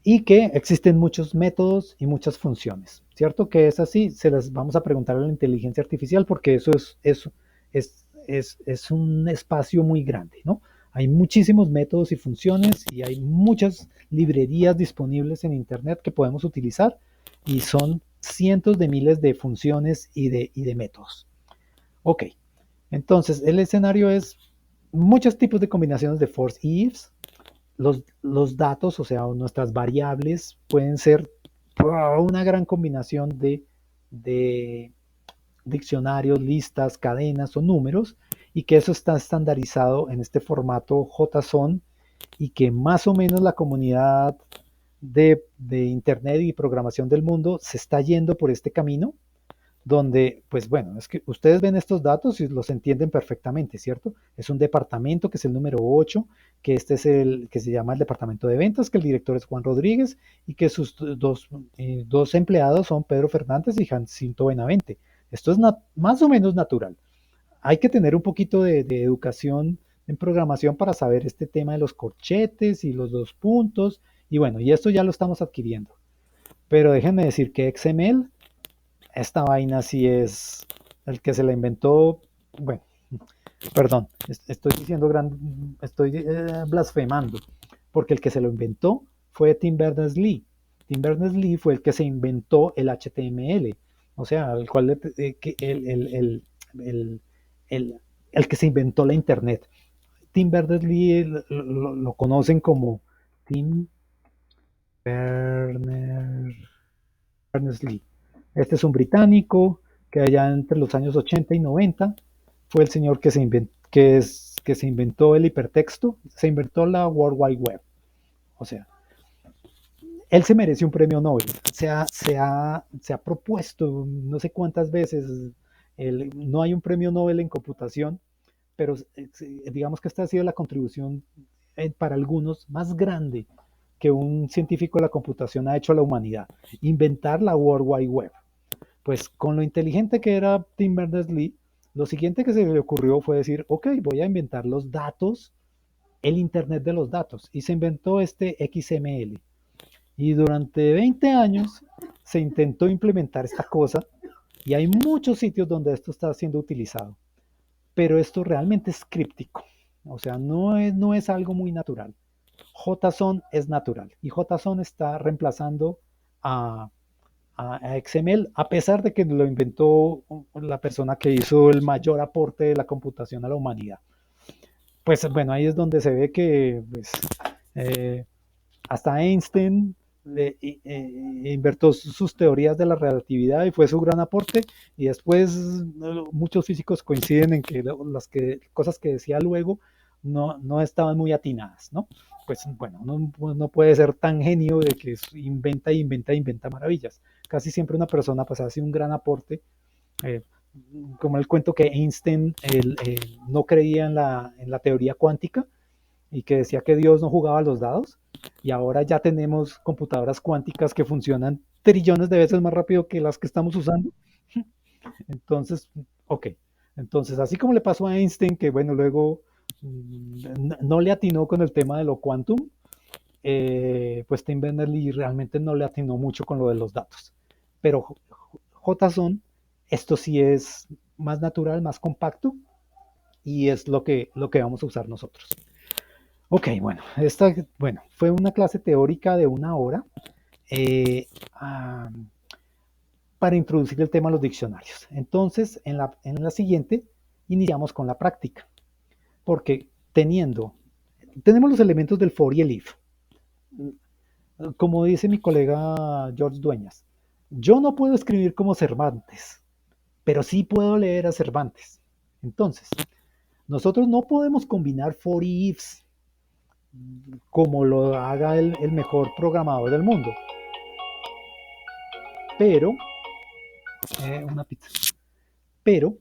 y que existen muchos métodos y muchas funciones, ¿cierto? Que es así, se las vamos a preguntar a la inteligencia artificial porque es un espacio muy grande, ¿no? Hay muchísimos métodos y funciones y hay muchas librerías disponibles en Internet que podemos utilizar y son cientos de miles de funciones y de métodos. Ok, entonces el escenario es muchos tipos de combinaciones de for's y ifs. Los datos, o sea, nuestras variables, pueden ser una gran combinación de diccionarios, listas, cadenas o números, y que eso está estandarizado en este formato JSON y que más o menos la comunidad de Internet y programación del mundo se está yendo por este camino donde, pues bueno, es que ustedes ven estos datos y los entienden perfectamente, ¿cierto? Es un departamento que es el número 8, que este es el que se llama el departamento de ventas, que el director es Juan Rodríguez y que sus dos empleados son Pedro Fernández y Jacinto Benavente. Esto es más o menos natural. Hay que tener un poquito de educación en programación para saber este tema de los corchetes y los dos puntos. Y bueno, y esto ya lo estamos adquiriendo. Pero déjenme decir que XML, esta vaina sí es el que se la inventó, bueno, perdón, estoy diciendo estoy blasfemando, porque el que se lo inventó fue Tim Berners-Lee. Tim Berners-Lee fue el que se inventó el HTML, o sea, el cual el, el, el que se inventó la internet. Tim Berners-Lee lo conocen como Tim Berners-Lee. Este es un británico que allá entre los años 80 y 90 fue el señor que se inventó el hipertexto, se inventó la World Wide Web. O sea, él se merece un premio Nobel. Se ha propuesto no sé cuántas veces, no hay un premio Nobel en computación, pero digamos que esta ha sido la contribución para algunos más grande que un científico de la computación ha hecho a la humanidad. Inventar la World Wide Web. Pues con lo inteligente que era Tim Berners-Lee, lo siguiente que se le ocurrió fue decir, ok, voy a inventar los datos, el Internet de los datos, y se inventó este XML. Y durante 20 años se intentó implementar esta cosa y hay muchos sitios donde esto está siendo utilizado, pero esto realmente es críptico, o sea, no es algo muy natural. JSON es natural y JSON está reemplazando a a XML, a pesar de que lo inventó la persona que hizo el mayor aporte de la computación a la humanidad. Pues bueno, ahí es donde se ve que pues, eh, hasta Einstein invertó sus teorías de la relatividad y fue su gran aporte, y después muchos físicos coinciden en que cosas que decía luego no estaban muy atinadas, ¿no? Pues bueno, no puede ser tan genio de que inventa maravillas. Casi siempre una persona pues hace un gran aporte, eh, como el cuento que Einstein no creía en la teoría cuántica y que decía que Dios no jugaba a los dados, y ahora ya tenemos computadoras cuánticas que funcionan trillones de veces más rápido que las que estamos usando. Entonces, ok. Entonces, así como le pasó a Einstein, que bueno, luego no le atinó con el tema de lo quantum, pues Tim Berners-Lee realmente no le atinó mucho con lo de los datos. Pero JSON, esto sí es más natural, más compacto, y es lo que vamos a usar nosotros. Ok, bueno, fue una clase teórica de 1 hora eh, ah, para introducir el tema de los diccionarios. Entonces, en la siguiente, iniciamos con la práctica, porque tenemos los elementos del for y el if. Como dice mi colega George Dueñas, yo no puedo escribir como Cervantes, pero sí puedo leer a Cervantes. Entonces, nosotros no podemos combinar for y ifs como lo haga el mejor programador del mundo, pero, una pizza, pero,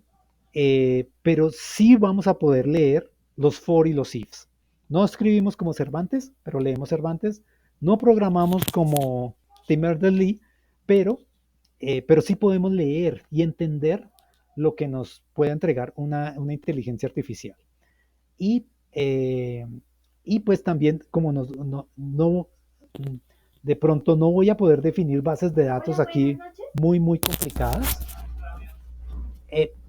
pero sí vamos a poder leer los for y los ifs. No escribimos como Cervantes, pero leemos Cervantes. No programamos como Tim Ernest-Lee, pero sí podemos leer y entender lo que nos puede entregar una inteligencia artificial. Y, eh, y pues también, como de pronto no voy a poder definir bases de datos aquí muy complicadas,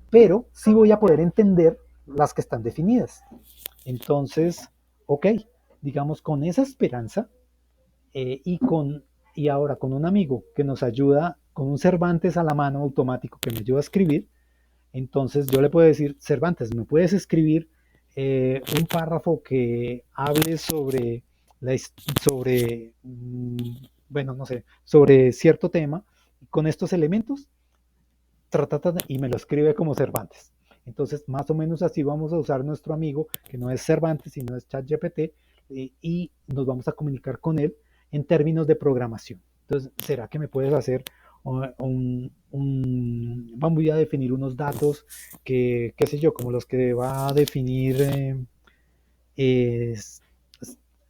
pero sí voy a poder entender las que están definidas. Entonces, ok, digamos con esa esperanza y y ahora con un amigo que nos ayuda, con un Cervantes a la mano automático que me ayuda a escribir, entonces yo le puedo decir, Cervantes, ¿me puedes escribir un párrafo que hable sobre bueno, no sé, sobre cierto tema con estos elementos? Y me lo escribe como Cervantes. Entonces, más o menos así vamos a usar nuestro amigo, que no es Cervantes, sino es ChatGPT, y nos vamos a comunicar con él en términos de programación. Entonces, ¿será que me puedes hacer vamos a definir unos datos que, qué sé yo, como los que va a definir eh,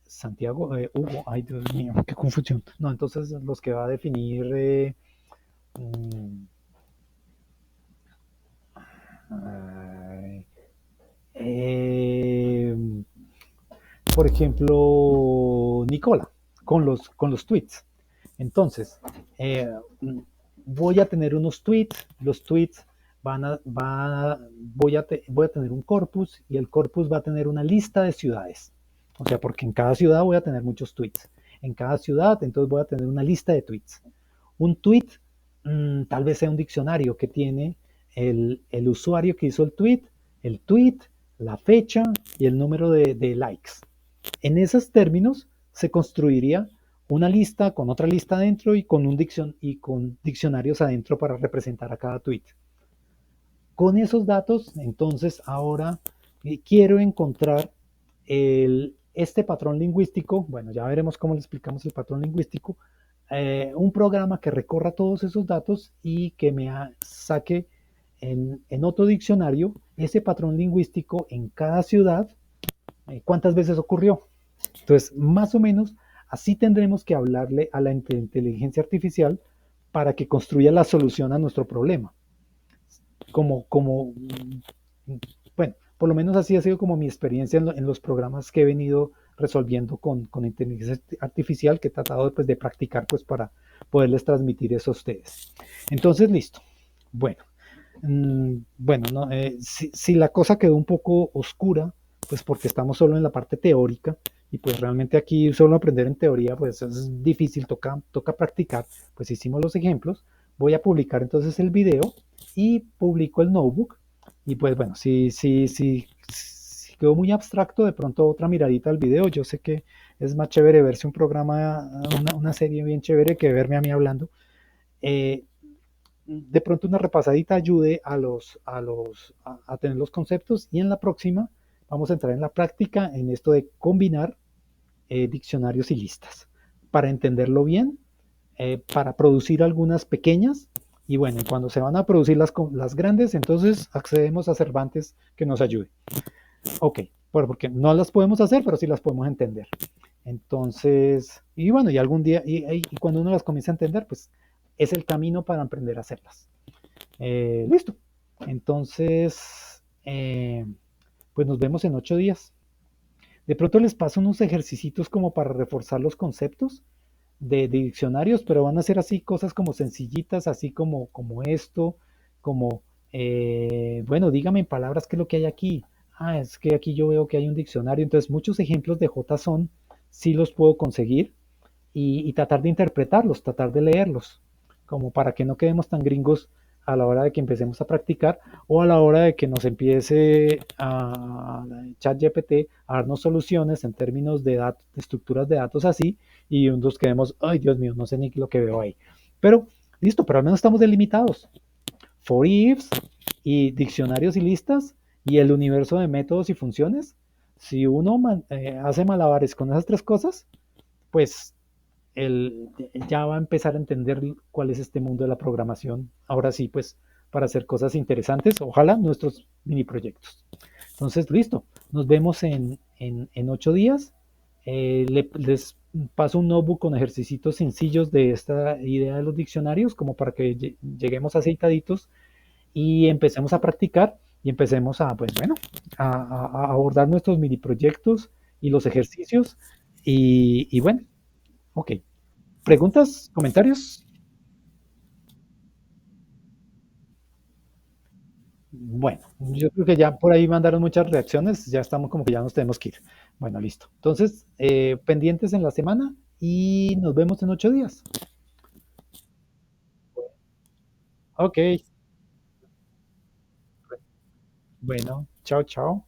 Santiago, Hugo, ay Dios mío, qué confusión. No, entonces los que va a definir um, eh, por ejemplo, Nicola, con los tweets. Entonces, eh, voy a tener unos tweets, los tweets voy a tener un corpus y el corpus va a tener una lista de ciudades. O sea, porque en cada ciudad voy a tener muchos tweets. En cada ciudad, entonces voy a tener una lista de tweets. Un tweet tal vez sea un diccionario que tiene el usuario que hizo el tweet, la fecha y el número de likes. En esos términos se construiría una lista con otra lista adentro y con diccionarios adentro para representar a cada tweet. Con esos datos, entonces ahora quiero encontrar este patrón lingüístico. Bueno, ya veremos cómo le explicamos el patrón lingüístico. Un programa que recorra todos esos datos y que me saque en otro diccionario ese patrón lingüístico en cada ciudad, cuántas veces ocurrió. Entonces, más o menos, así tendremos que hablarle a la inteligencia artificial para que construya la solución a nuestro problema. Como, bueno, por lo menos así ha sido como mi experiencia en los programas que he venido resolviendo con inteligencia artificial, que he tratado pues, de practicar pues, para poderles transmitir eso a ustedes. Entonces, listo. Bueno, bueno, no, si la cosa quedó un poco oscura, pues porque estamos solo en la parte teórica y pues realmente aquí solo aprender en teoría pues es difícil, toca practicar, pues hicimos los ejemplos, voy a publicar entonces el video y publico el notebook y pues bueno, si quedó muy abstracto, de pronto otra miradita al video, yo sé que es más chévere verse un programa, una serie bien chévere que verme a mí hablando. Eh, de pronto una repasadita ayude a tener los conceptos y en la próxima vamos a entrar en la práctica en esto de combinar diccionarios y listas para entenderlo bien, para producir algunas pequeñas y bueno, cuando se van a producir las grandes, entonces accedemos a Cervantes que nos ayude. Ok, bueno, porque no las podemos hacer, pero sí las podemos entender. Entonces, y bueno, y algún día, y cuando uno las comienza a entender, pues es el camino para aprender a hacerlas. Listo. Entonces, pues nos vemos en 8 días. De pronto les paso unos ejercicios como para reforzar los conceptos de diccionarios, pero van a ser así cosas como sencillitas, así como esto, como, bueno, dígame en palabras qué es lo que hay aquí. Ah, es que aquí yo veo que hay un diccionario, entonces muchos ejemplos de JSON sí los puedo conseguir y tratar de interpretarlos, tratar de leerlos, como para que no quedemos tan gringos a la hora de que empecemos a practicar o a la hora de que nos empiece a ChatGPT a darnos soluciones en términos de estructuras de datos así y nos quedemos, ay Dios mío, no sé ni lo que veo ahí. Pero listo, pero al menos estamos delimitados. for ifs y diccionarios y listas y el universo de métodos y funciones. Si uno hace malabares con esas tres cosas, pues él ya va a empezar a entender cuál es este mundo de la programación. Ahora sí, pues para hacer cosas interesantes, ojalá nuestros mini proyectos. Entonces, listo, nos vemos en 8 días. Les paso un notebook con ejercicios sencillos de esta idea de los diccionarios, como para que lleguemos aceitaditos y empecemos a practicar y empecemos a, pues bueno, a abordar nuestros mini proyectos y los ejercicios. Y bueno, ok. ¿Preguntas? ¿Comentarios? Bueno, yo creo que ya por ahí mandaron muchas reacciones, ya estamos como que ya nos tenemos que ir. Bueno, listo. Entonces, pendientes en la semana y nos vemos en 8 días. Ok, bueno, chao, chao.